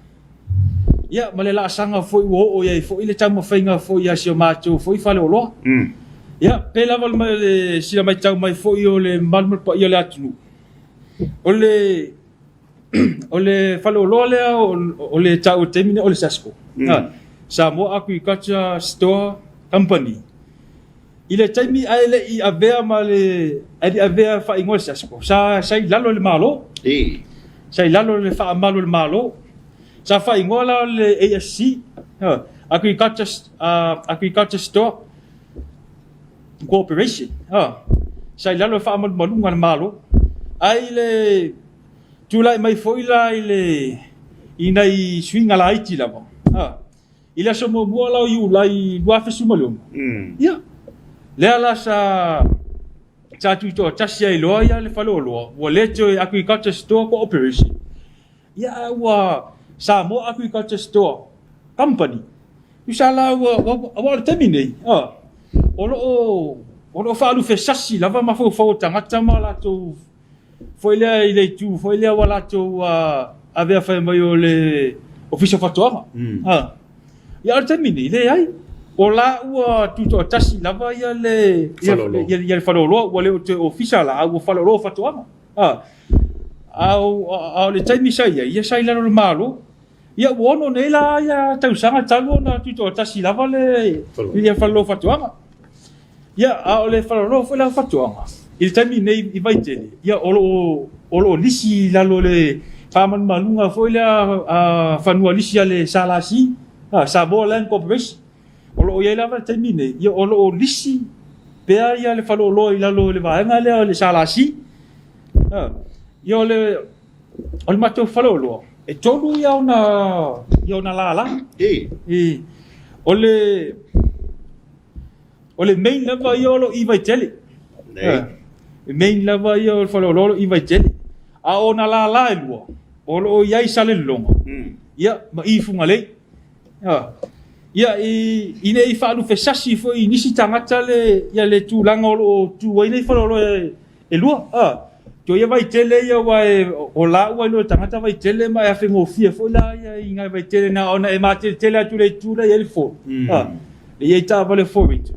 Ia, ma le laasanga whai uho ia, whai le tamu whainga whai ia sio mātou, whai whale o loa. Ia, pe lava le sila mai tau mai whai o le malmal pa ia le atunu. O le whale o loa lea o le tau temine o le Sasko. Samoa Agriculture Store Company. I le taimi aile i avea ma le avea whaingoa le Sasko. Sa i lalo le malo. Sa i lalo le whaamalo le malo. Sa whaingoa la le ASC. Agriculture Store Corporation. Sa i lalo le whaamalo malunga le malo. Ai le tulai mai foi la i nei swinga la iti lava. Ila so mo mua la yu la i lua fesu malum. Ia. Lea la sa tuito tasia i loa ia le falo loa. Wa leto Agriculture Store Corporation. Ia wa Samoa Agriculture Store Company. Usala wa terminate. O falu fe sasi lava ma fo tangata ma la to foi le i le tu foi le wala to avea fa mai o le official fatoa. Ya termini le ai. O la ua tuto tasi lava ia le falolo o le official a o falolo fatoa. Au le taimi sai ia sai la no malo. Ia wono ne la ia tau sanga talo na tuto tasi lava le ia falolo fatoa. Ia au le falolo foi la fatoa. Il termine i vai tele. Ia olo lisi lalo le faman malunga foi la fanua lisi le salasi. Samoa Land Corporation. Olo ia lava termine. Ia olo lisi pea ia le falolo i lalo le vaenga le salasi. Ia ole matou falolo. E tolu ia ona lala. Ole main lava ia olo i vai tele. Main lava ia o falolo i vai tele. A ona la e lua. O iai sale longa. Ia ma i funga lei. Ia i nei falu fe sasi fo i nisi tangata le tūlanga o tu nei falolo e lua. To ia vai tele ia o la ua lo tangata vai tele ma ia fengo fia fo la ia i ngai vai tele na ona e mate tele atu le tula ia le fo. Ia i ta vale fo vit.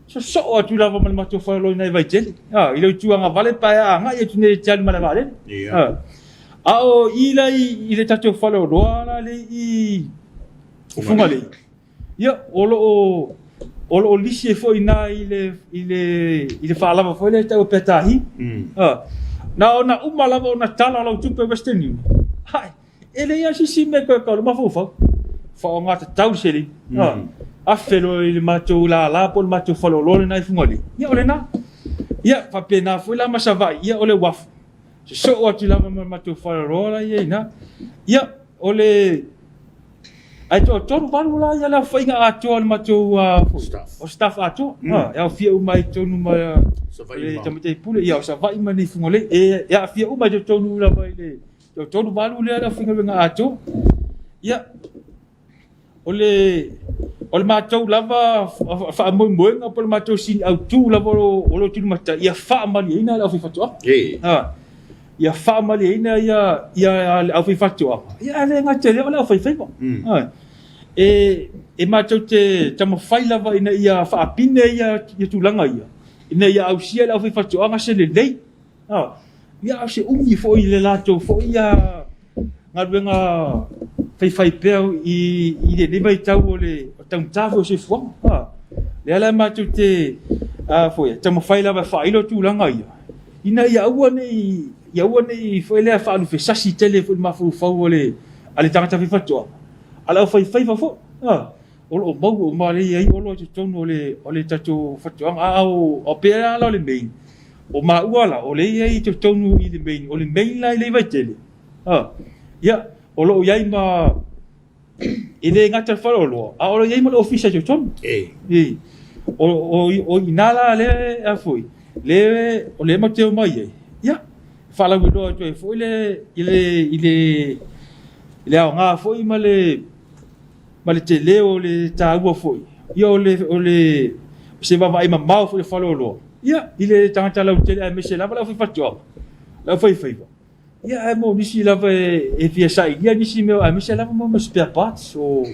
So atu lava mal mato falolo nei vai tele. I lo tuanga vale pa ia nga ia tu nei tele mal vale. O i le tato falolo ala le i funga le. Ia o lisi foi na ile falava foi le tau petahi. Na ona umalava ona tala lo tupe Western Union. Hai, ele ia si me ko ma fofa. Fa nga tau seli. A felo ile mato la pol mato falolo na funga le. Ia ole na. Ia fa pena foi la masava ia ole waf. So o tu lava mato falolo ia na. Ia ole ai to valu la ia la fainga ato al mato o staff ato ia fia mai tonu mai e tamite pule ia sa vai mani fungole e ia fia mai tonu la vai le tonu valu le la fainga venga ato ia ole mato lava fa mo ngapol mato sin au tu lava o lo tu mata ia fa mali ina la fi fato ia fa mali ina ia au fi fato ia le ngate le la fa e matou te tama fai lava ina ia whaapine ia tūlanga ia. Ina ia au sia lau whi whatuanga se le lei. Ia au se ungi fo i le lato fo ia ngā ruenga whai pēo i le nemai tau o le taumtawe o se fuanga. Le ala matou te fo ia tama fai lava whailo tūlanga ia. Ina ia ua nei fo lea whaalu whesasi tele fo i mafu fau o le ale tangata whi whatuanga. Ala fai fo o mau o male ai o lo tonu o le tatu fatuanga o pera la le main o ma uala o le ai tonu i le main o le main la le vai tele ia o lo ia ma ele ngata falolo a o lo ia ma official tonu o inala le a foi le o le mateo mai ia fala wido to foi le nga foi ma le tele o le taua foi ia o le se va vai mamau foi falo lo ia ile tanga la tele a mese la foi fatio la foi ia mo nisi la e via sai ia nisi me a mese la mo spare parts o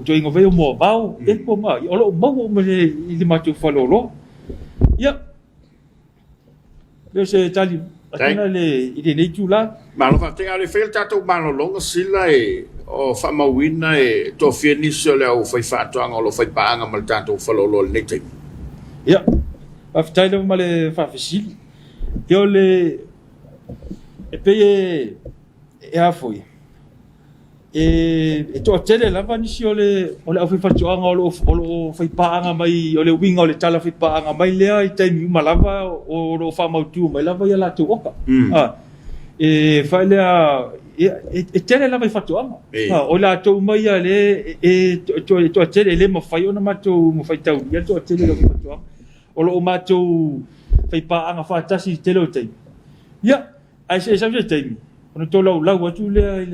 to ingo veo mo bau e ko mai o lo mo le mateo falo lo ia le se tali akina le ide nei tula ma lo fa te ale fel tato malo longa sila o fa mawina to fieni so le o fai fa anga lo fai paanga mal tato falo lo nei te ia fa tai le male fa fisil yo le e pe e a foi e to tele la va ni si o le fai fa anga o fai paanga mai o le winga o le tala fai paanga mai le ai tai mi malava o lo fa mautu mai lava ia la tu oka e fa le e tele la vai fa anga o la to mai le to tele le mo fai ona ma to mo fai tau ia to tele la vai fa anga o lo ma to fai paanga fa tasi tele o tai ia ai se sa tai ono to lau atu le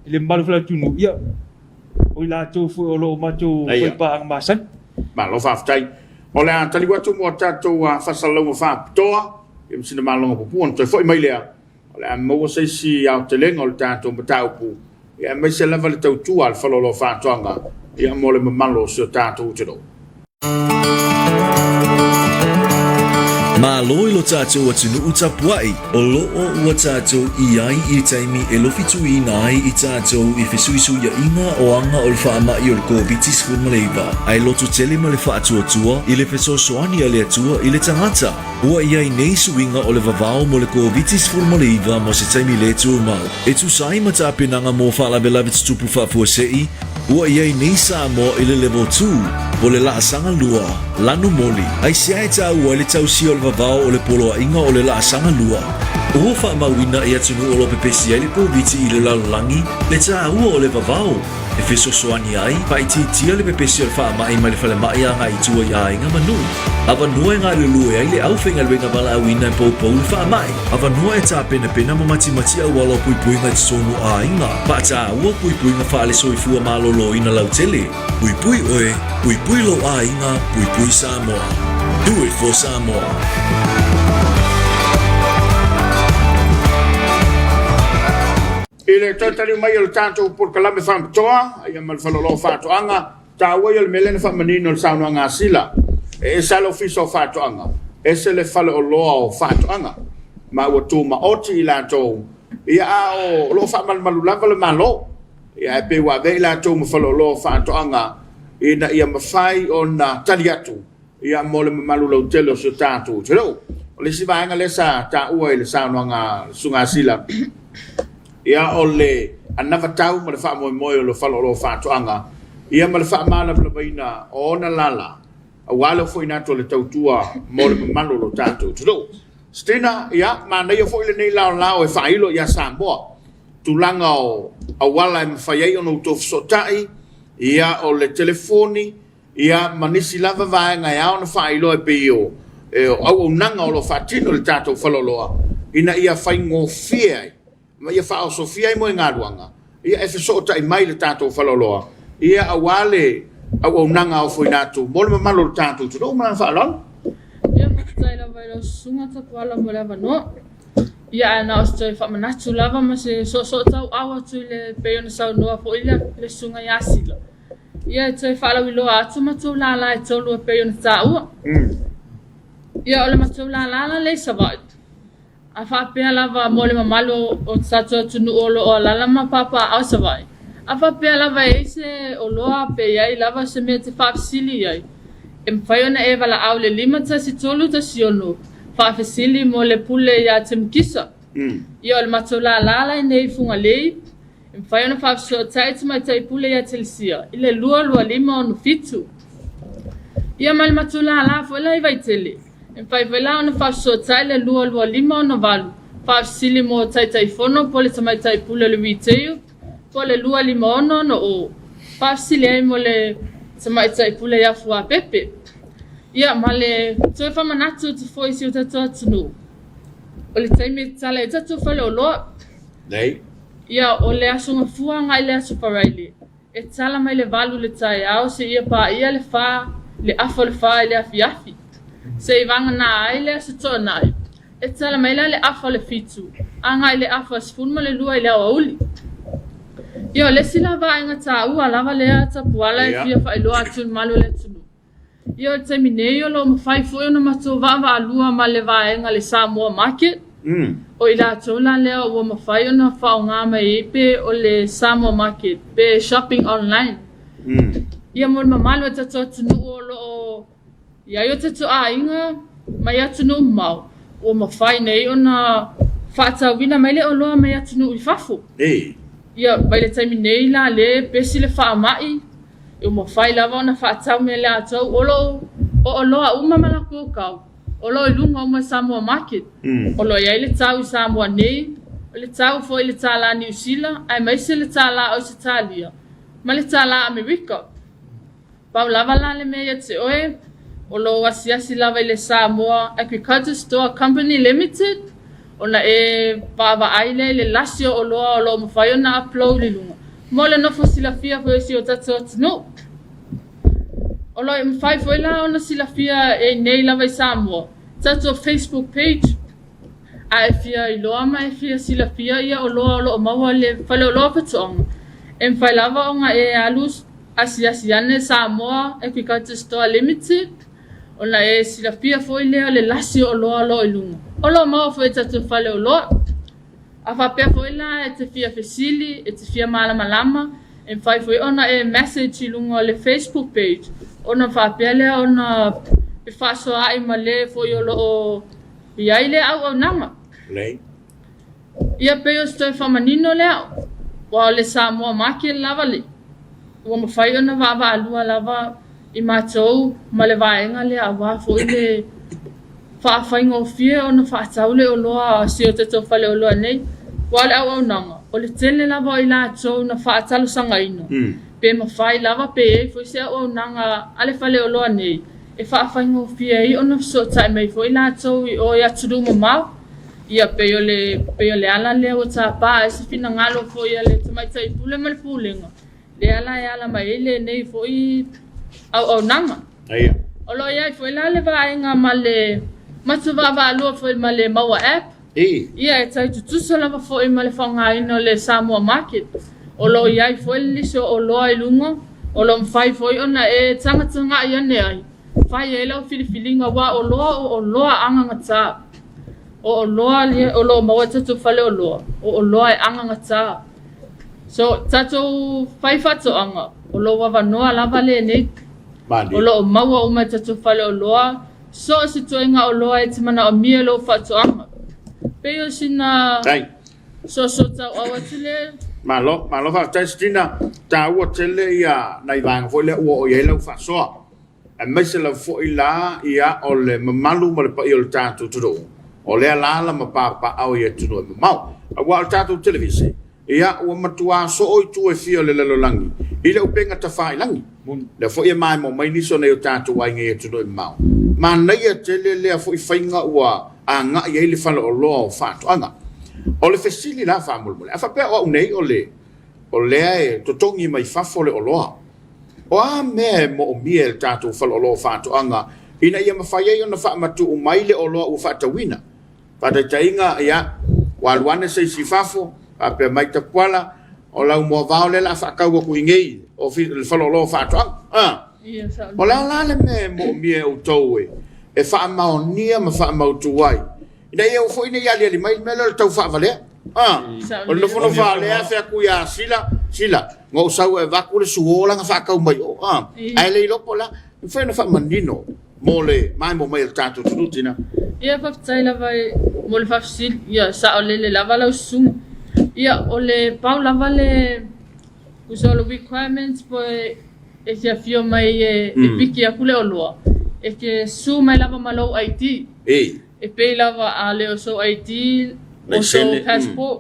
ile malu fla tunu ia o la to fu o lo mato foi pa ang masan ma lo fa tai o le tali watu mo tato fa salo fa toa im sina malo po pon to foi mai le o le mo se si au teleng o tato matau pu ia me se lava le tau tu al fa lo fa tonga ia mo le malo so tato tiro Ma loi lo tātou atunu uta puai, o loo ua tātou I ai I taimi e lofitu I nai I tātou I fesuisu ia inga o anga o le whaamai o le COVID-19 Maleiva. Ai loto tele ma le whaatua I le fesosoani a le atua I le tangata. Ua iai nei suinga o le vavao mo le COVID-19 Maleiva mo se taimi le tu mau. E tu sai ma tā penanga mo whaalavelave tutupu whaafuasei, ua iai nei sa mo I le level 2, o le laasanga lua, lanu moli. Ai siae tā ua le tau si o le vavao o le poloa inga o le laasanga lua. O wha mawina I atunu o lo pepesi ai le poviti I le lalulangi, le tā ua o le vavao. E feso soani ai, pa iti tia le pepesi o le wha mai ma le whale mai a ngai tua I a inga manu. Awa nua e ngā le lue ai le au whenga le wenga wala awina e pou le wha mai. Awa nua e tā pena ma mati a wala pui pui ngai tsonu a inga. Pa tā ua pui pui nga wha le soifua malolo ina lau tele. Pui pui oe, pui pui lo a inga, pui pui Samoa. Do it for Samoa. Ile totali mai o tanto por kalame fam toa ia mal falo lo fato anga ta wa il melene fam manino il sauno anga sila e salo fiso fato anga e se le falo lo fato anga ma o tu ma oti la to ia o lo fa mal malulava le malo ia pe wa ve la to mo falo lo fato anga ina ia mafai ona taliatu ia mole malulo telo so tatu telo le si va anga le sa ta ua il sauno anga sunga sila ia ole anava tau ma le fa mo lo falo lo fa toanga ia ma le fa mala bla baina ona lala awalo foi na to le tautua mo le malo lo tanto tudo stina ia ma nei foi le nei la e fa ilo ia sambo tulanga o awala me fa ia ono to sotai ia o le telefoni ia manisi lava va nga ia ona fa ilo e pio au nanga o lo fatino le tato falo lo ina ia fa ngofia ma ia fa Sofia mo nga luanga ia e so ta mai le tato faloloa ia awale au nanga o foi nato mo le malo tato tu do ma fa lon ia mai la vai lo sunga ta pala mo la no ia na ostoi fa manatu lava ma se so tau awa tu le peona sa no fo ia le sunga ia silo ia te fa la wilo atu ma tu la e tu lo peona ta u ia ole ma tu la le savait a fa pe lava mo le mamalo o tsato tunu olo o lala ma papa au savai a fa pe lava ese o loa pe ai lava se me te fa sili ai em faiona e vala au le lima ta si tolu ta siono fa sili mo le pule ya temkisa ia le matola lala nei funga lei em faiona fa so tait mai tai pule ya telsia ile lua lima no fitu ia mal matola la fo lai vai tele em fai vela ona fa so tale lua lima no valu fa sili mo tai fono pole mai tai pule le viteu pole lua lima no o fa sili ai mo le sama ita ipule ya fua pepe ia male so fa manatu tu foi si utato tunu ole taimi tala ita tu fa lo nei ia ole asunga fua ngai le superaili e tala mai le valu le tai au se ia pa ia le fa le afol fa le afiafi se vanga na ai le so nai e tala mai le afol fitu anga le afos funma le lua le auli ia le sila va nga ta u ala le ta puala e fia fa lo atu malu le tunu ia te mineo lo mo fai fo no mato va lua ma le va nga le Samoa market o ila tola le o mo fai no fa nga mai pe o le Samoa market pe shopping online ia mo malo ta tunu o lo ia yo te to a inga mai atu no mau o mo fai nei ona fa ta wina mai le o lo mai atu no i fafo ia by the time nei la le pesi le fa mai eu mo fai lava na fa tau me la tau olo a uma mala ko ka olo lunga mo Samoa market olo ia le tau Samoa nei le tau foi le tala New Zealand ai mai se le tala Australia ma le tala America pa lava la le me ia te oe olo wasia si lava le Samoa Agriculture Store Company Limited ona e pava aile le lasio o lo mo fai ona upload le lunga mo le no fosila fia fo si o tatso no o lo mo fai fo la ona sila fia e nei la vai Samoa tatso Facebook page ai fia i lo ama e fia sila fia ia o lo ma le fale o lo patong em fai lava onga e alus asiane Samoa Agriculture Store Limited ona e sila fia fo le lasio o lo i lunga olo mo foi tatu fale o lo afa pe foi la e te fia fesili e te fia malama en fai foi ona e message lungo le Facebook page ona fa pe le ona pe fa so ai male foi o lo ia ile au nanga le ia pe o sto fa manino le wa le Samoa market lavali o mo fai ona va lua lava i matou male vaenga le awa foi le fa faingo fie ona fa taule o loa si o te to fale o loa nei wale au nanga o le tele lava i la tau na fa talu sanga ino pe ma fai lava pe e foi se o nanga ale fale o loa nei e fa faingo fie i ona so tai mai foi la tau i o ya tudu mo mau ia pe o le ala le o ta pa e se fina ngalo foi le mai tai pule mal pulenga le ala mai le nei foi au nanga ai o lo ia foi la le vaenga male matuva va lo foi male maua app ia e tai tu sala va foi male fanga ino le Samoa market o lo ia foi liso o lo ai lunga o lo fai foi ona e tanga ia ne ai fai e lo filifilinga wa o lo anga ngata o lo maua tatu fale o lo ai anga ngata so tatu fai fato anga o lo wa noa lava le nei o lo maua o mai tatu fale o lo so se toinga o loa e te mana o mia lo fatoanga peo sina so ta o tele malo fa testina ta o tele ia nai vanga foi le o ia lo fa so e mai se la foi la ia o le malu mo le pa o tatu tudo o le la ma pa au ia tudo mau a wa tatu televisi ia o matua so o tu e fio le langi ile o penga ta fai langi le foi mai mo mai ni so ne o tatu wa nge tudo mau mana ia tele le foi fainga ua anga ia le falo o lo fatu anga o le fesili la fa mulmule afa pe o nei o le e totongi mai fafo le o lo o a me mo miel tatu falo lo fatu anga ina ia mafai ona fa matu mai le o lo u fata wina pada tainga ia walwane se si fafo a pe mai ta kwala o la mo va le la fa ka ku ngei o le falo lo fatu anga o la le me mo mie o towe e fa maonia ma fa mautuai ina ia foi ni ali ali mai melo tau fa vale o no fono fa le fa ku ya sila ngo sau e va ku le suola nga fa ka mai o ai le lo pola foi no fa mandino mole mai mo mai tanto tutina ia fa tsai la vai mo le fa sil ia sa o le la vala sum ia o le pau la vale uso lo requirements poi e se fio mai e piki a kule o loa e ke su mai lava malo IT e pe lava a le o so IT o so passport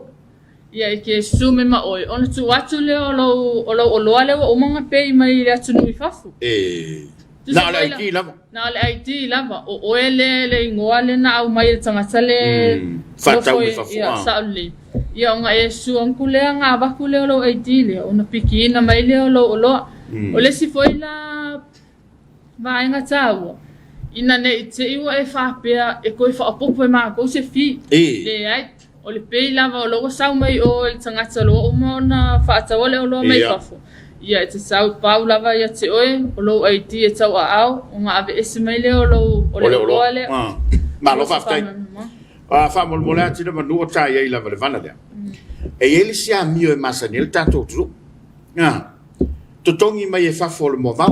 ia ke sume ma oi ona tu atu le o lo ale o manga pe mai le atu nui fafu na le IT lava na le IT lava o ele ngoale na au mai tangata le fatau me fafu ia sauli ia nga Yesu ang kule nga ba kule lo IT le ona piki na mai le o le si foi la vai nga tau ina ne te iwa e fa pe e ko fa popo ma ko se fi le ai o le pe lava o lo sau mai o le tangata lo o mona fa tau le o lo mai fafu ia te sau pau lava ia te oe o lo IT e tau au o nga ave ese mai le o lo ale ma lo fa tai fa mol mola ti ma no ta ia lava le vana dia e ele si a mio e masanel tanto tu to tongi mai e fa fo mo va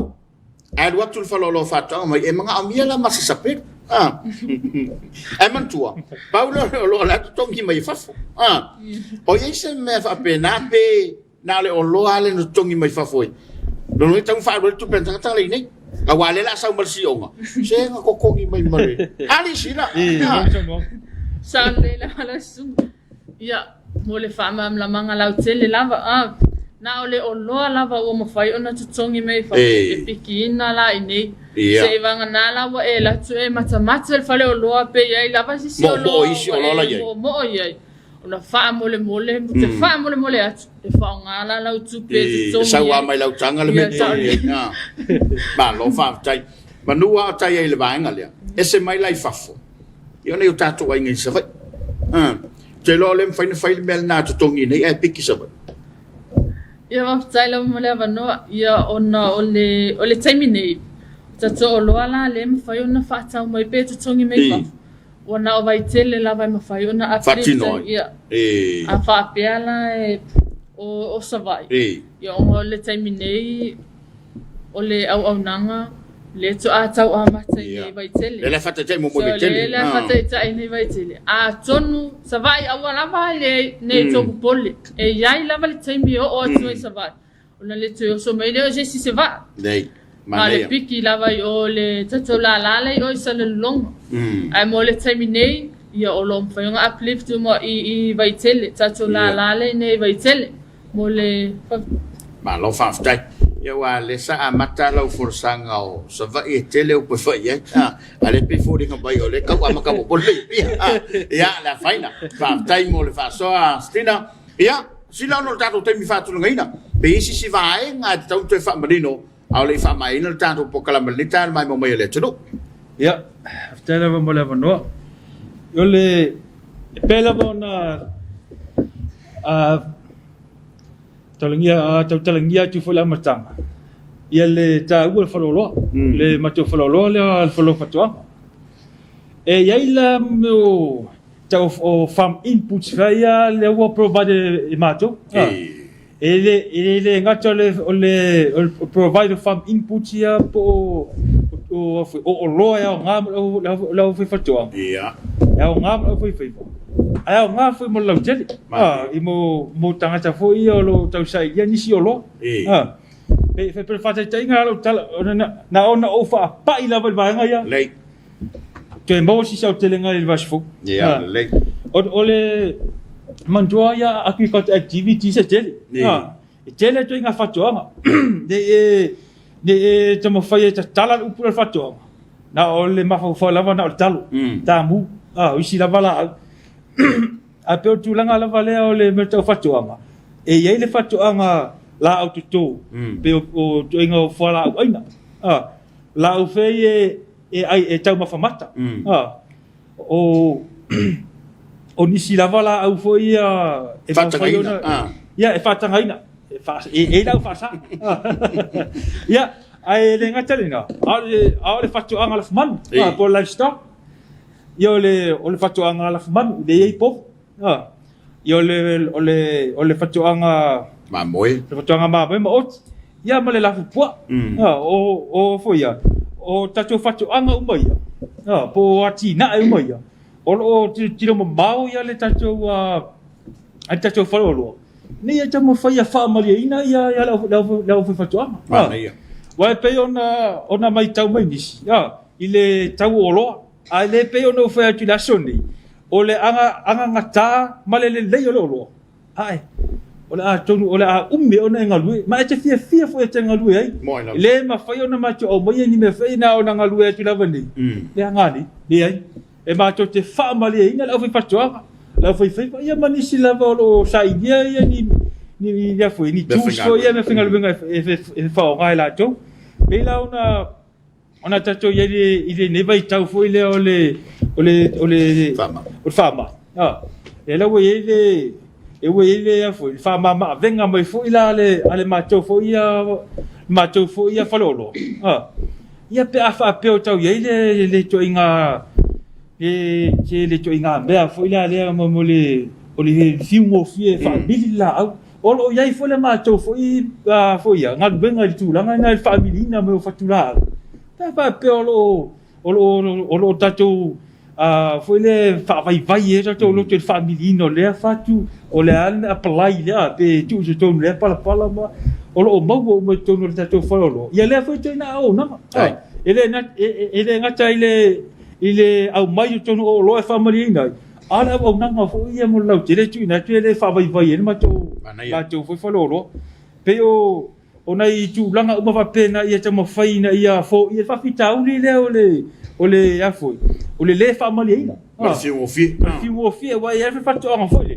ai lo tu fa lo fa ta mai e manga amia la masa sape e man tua paulo lo la to tongi mai fa fo o ye se me fa pena pe na le o lo ale no tongi mai fa foi lo no tang fa lo tu pen tang tang le nei a wale la sa mal si onga se nga ko ko mai mare ali sila sa le la su ia mo le fa mam la manga la tele lava na ole o lo lava o mo fai ona tu tongi mai fa e pikina la ini se vanga na la wa e la tu e mata mata fa le o lo pe ia lava si o lo la mo ia ona fa mole te fa mole atu e fa ngala la tu pe tu sa wa mai la tanga le me ba lo fa tai manua tai e le vanga le ese mai lai fafo io ne utato ai ngi sa fa te lo le fai mel na tu tongi nei e piki sa ba ia va tai lo mole va no ia ona ole taimi nei ta to lo ala le me fai ona fa tau mai pe tu tongi mai fa ona o vai tele la vai mafai ona a ia a fa piala o savai ia o le terminei o le au nanga le to a tau a mata i vai tele le fa te mo tele le fa te i vai tele a tonu savai a wala vai le ne to pole e ia la vai temi o to savai ona le to so mai le o je si se va nei ma le piki lava i o le tato la le o i sa le longa ai mo le terminei ia o lo mfayonga uplift mo i vaitele tato la le ne vaitele mo le ma lo fa stai ia wa le sa amata lo forsanga o sa va e tele o pe fa ia ale pe fori nga bai o le ka ma ka mo le ia la faina fa stai mo le fa so stina ia sila no tato te mi fa tu ngaina pe si vai nga tau te fa marino au le fa mai no tanto po kala malita mai mo mai le tudo ya aftela mo le no yo le pela bona talangia tu fola matanga ia le ta u fololo le mato fololo le folo fatwa e yaila mo ta o farm inputs via le wo provide mato ele ngato le provide farm input ia po o loya ngam la foi fatwa ia ngam foi ai ngam foi mo la jeli mo tanga ta foi lo tau sai ia ni si o lo pe fata tainga lo tal na ona o fa pa ila va nga ia le ke mo si sa telenga il va fo ia le ole manjoa ia agriculture activity se tele tele to inga fatoanga de tamo fai ta tala u pura fatoanga na ole mafa fo lava na talo tamu o isi lava la a pe tu langa lava le ole merta fatoanga e ye le fatoanga la auto pe o to inga fo la aina la u fe e ai e tau mafamata o nisi lava la au foi e fatangaina ia e fatangaina e la fa ia ai le ngatalina a le fatu anga la man po livestock yo le fatu anga la man de ei po yo le fatu anga ma moi le fatu anga ma mo ia ma le la fu o foi ia o tatu fatu anga umaia po ati na umaia o tiro mo mau ia le tatu a tatu falolo ni ya tamo fai fa malina ya la fu fatu ia wa pe ona mai tau mai nis ya ile tau olo a le pe ona fa tu la soni o le anga ngata malele le lo ai ola tonu ola umme ona ngalu ma te fia fo te ngalu ai le ma fai ona ma te o mai ni me fai na ona ngalu tu lava ni le ngani ni ai e ma te fa mali ina la fai fatoa la fai ia mani si lava o sa idea ia ni ya foi ni tu so ia me finga lu e fa o ngai la to be la ona tato ile ne vai tau foi le ole fama e la we ile ya foi fama ma venga mai foi la ale ma to foi ia falolo ia pe afa pe o tau ile le to inga le to inga be foi la le mo le ole fiumo fie fa bilila au olo ia foi le ma to foi ia ngal benga tu la ngai family na me fatula ta pa pe olo tato foi le fa vai e tato lo te family no le fatu o le an apply le pe tu je to le pala ma olo mo to no tato folo ia le foi te na o na ele ngata ile au mai to no lo family na ala o na fo ia mo lo te le tu na te le fa vai e ma to foi folo pe o nei tu langa uma va pena ia te mo faina ia fo ia fa fitau ni le ole ya foi ole le fa mali ina ma si o fi wa ia fa to ang foi le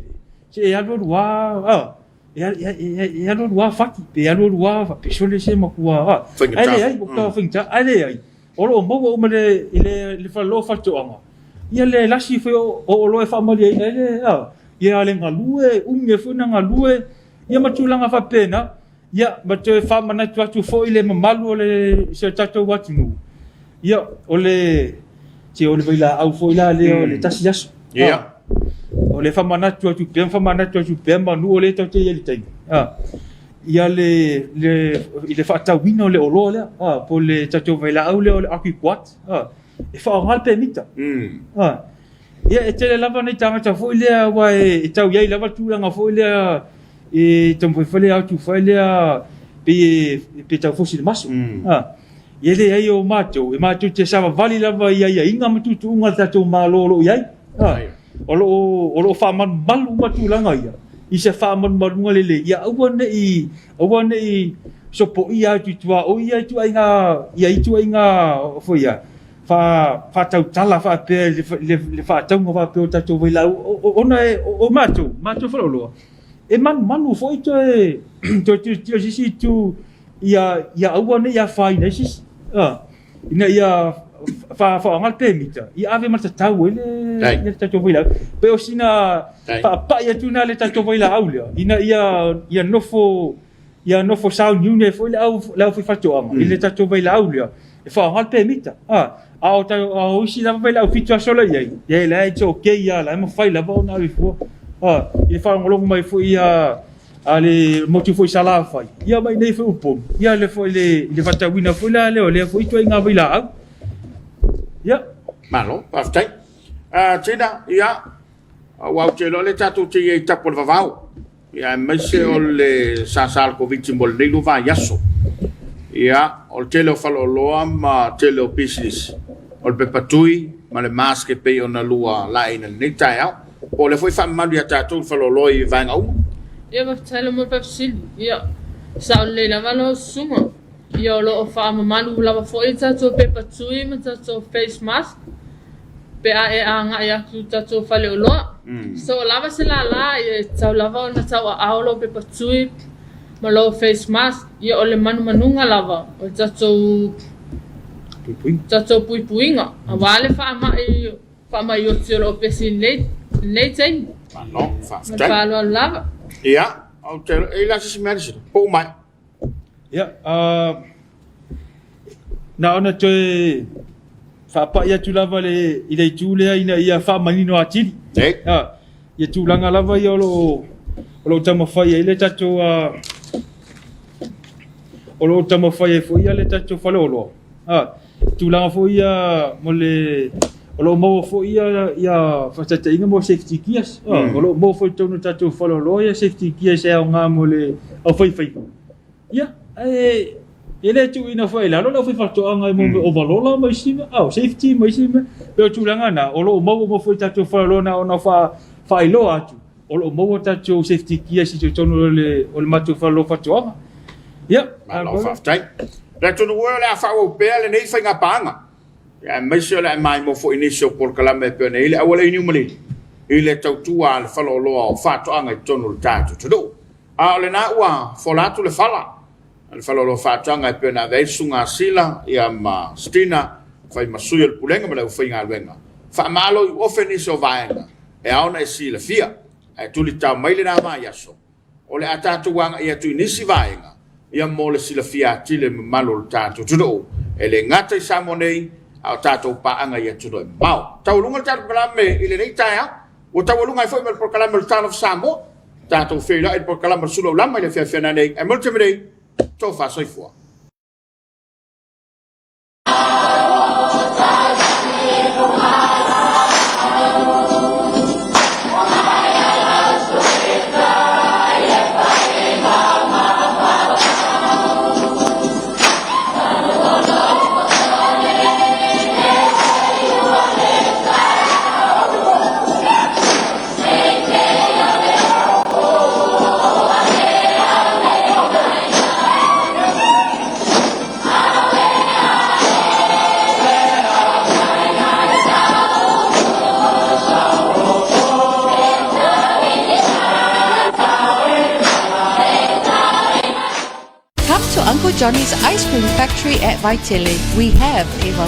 se ia lo wa ia lo wa fa pe ia lo wa fa pe sole se mo kwa ai ko ka finta ai o mo o me le fa lo fa to ang ia le la si foi o lo fa mali ina le ia le ngalue unge fo na ngalue ia matulanga fa pena ia ma te fa mana tu foi le malu le se tato watinu ia ole ti ole vila au foi la le tasias ia ole fa mana tu pe fa mana tu pe manu ole to te ele tai ia le fa ta wino le olo le po le tato vila au le aki kwat e fa ngal pe mita ia e te lava nei tanga foi le wa e tau ia lava tu langa foi le e tam foi au tu foi le pe tau fosi maso ele ai o mato e mato te sava vali lava ia inga matu tu unga tato malolo ia olo fa man malu matu langa ia i se fa man malu le ia awane i sopo ia tu tua o ia tu inga foi ia fa tau tala fa pe le fa tau ngova pe tato vai la ona o mato falolo e manu foi to si tu ia awane ia fa ina si ina ia fa ngal pe mita ia ave mata tau ele tato vai la pe o sina pa ia tu na le tato vai la aulia ina ia nofo sau niune foi la foi fato ama ile tato vai la aulia e fa ngal pe mita au si la vai la fitu sola ia la e ok ia la mo fai la bona ifo ele fa ngolong mai foi ia ale motu foi sala fai ia mai nei foi upom ia le foi le fata wina foi la le foi to inga vai la ia malo pastai tida ia wa che lo le tatu ti e tapol vavau ia mai se o le sasal covid mol nei lu va yaso ia o tele falo loa ma tele business o pe patui ma le maske pe ona lua la ina nei tai au o le foi fa ma dia tatu falo loi va ngau ia va tele mo pe sil ia sa le la valo suma ia lo fa ma malu la foi tatu pe patui ma tatu face mask pe a nga ia tu tatu fale loa so lava se la e tau lava na tau a lo pe patui ma lo face mask ia ole manunga lava o tato puipuinga a wale fa ma yo tiro pesi nei ten no fa fa lo lava ia o te e la si mersi po mai ia na ona te fa pa ia tu lava le ile tu le ina ia fa manino ati ia tu langa lava ia lo tama fa ia ile tato o tama fai foi ia le tato falolo tu langa foi ia mole o mo foi ia fatata inga mo safety gears o mo foi tonu tato falolo ia safety gears e nga mole o foi ia ele tu ina foi la lo foi fatto anga mo o valolo mai sima safety mai sima pe tu langa na o mo foi tato falolo na ona fa ilo atu o lo mo ta cho safety kia si cho no le o le matu fa lo fa cho ya Ma lo fa tai. La tonu wa la fa o pe le nei fa nga panga. Ya mai se la mai mo fo inisio por kala me pe nei le awale ni mali. Ile tau tua le fa lo lo fa to anga tonu le tatu to do. A le na wa fo la tu le fala. Le fa lo fa to anga pe na ve sunga sila ya ma stina fa ma su el pulenga ma le fa nga venga. Fa malo o fenisio vaenga. E auna e sila fia. E tuli tau mai le na ma yaso. O le atatu wanga ia tu nisi vaenga. Ia mo le sila fia tile malo le tatu tudo. E le ngata i samo nei, au tatu paanga ia tudo. Mau, tau lunga tatu kalame ile nei taia, o tau lunga i foi me por kalame le tano samo, tatu feila i por kalame sulo lama ile fia fia na nei, e multe me nei, tau fa soifua. Uncle Johnny's Ice Cream Factory at Vaitele. We have a variety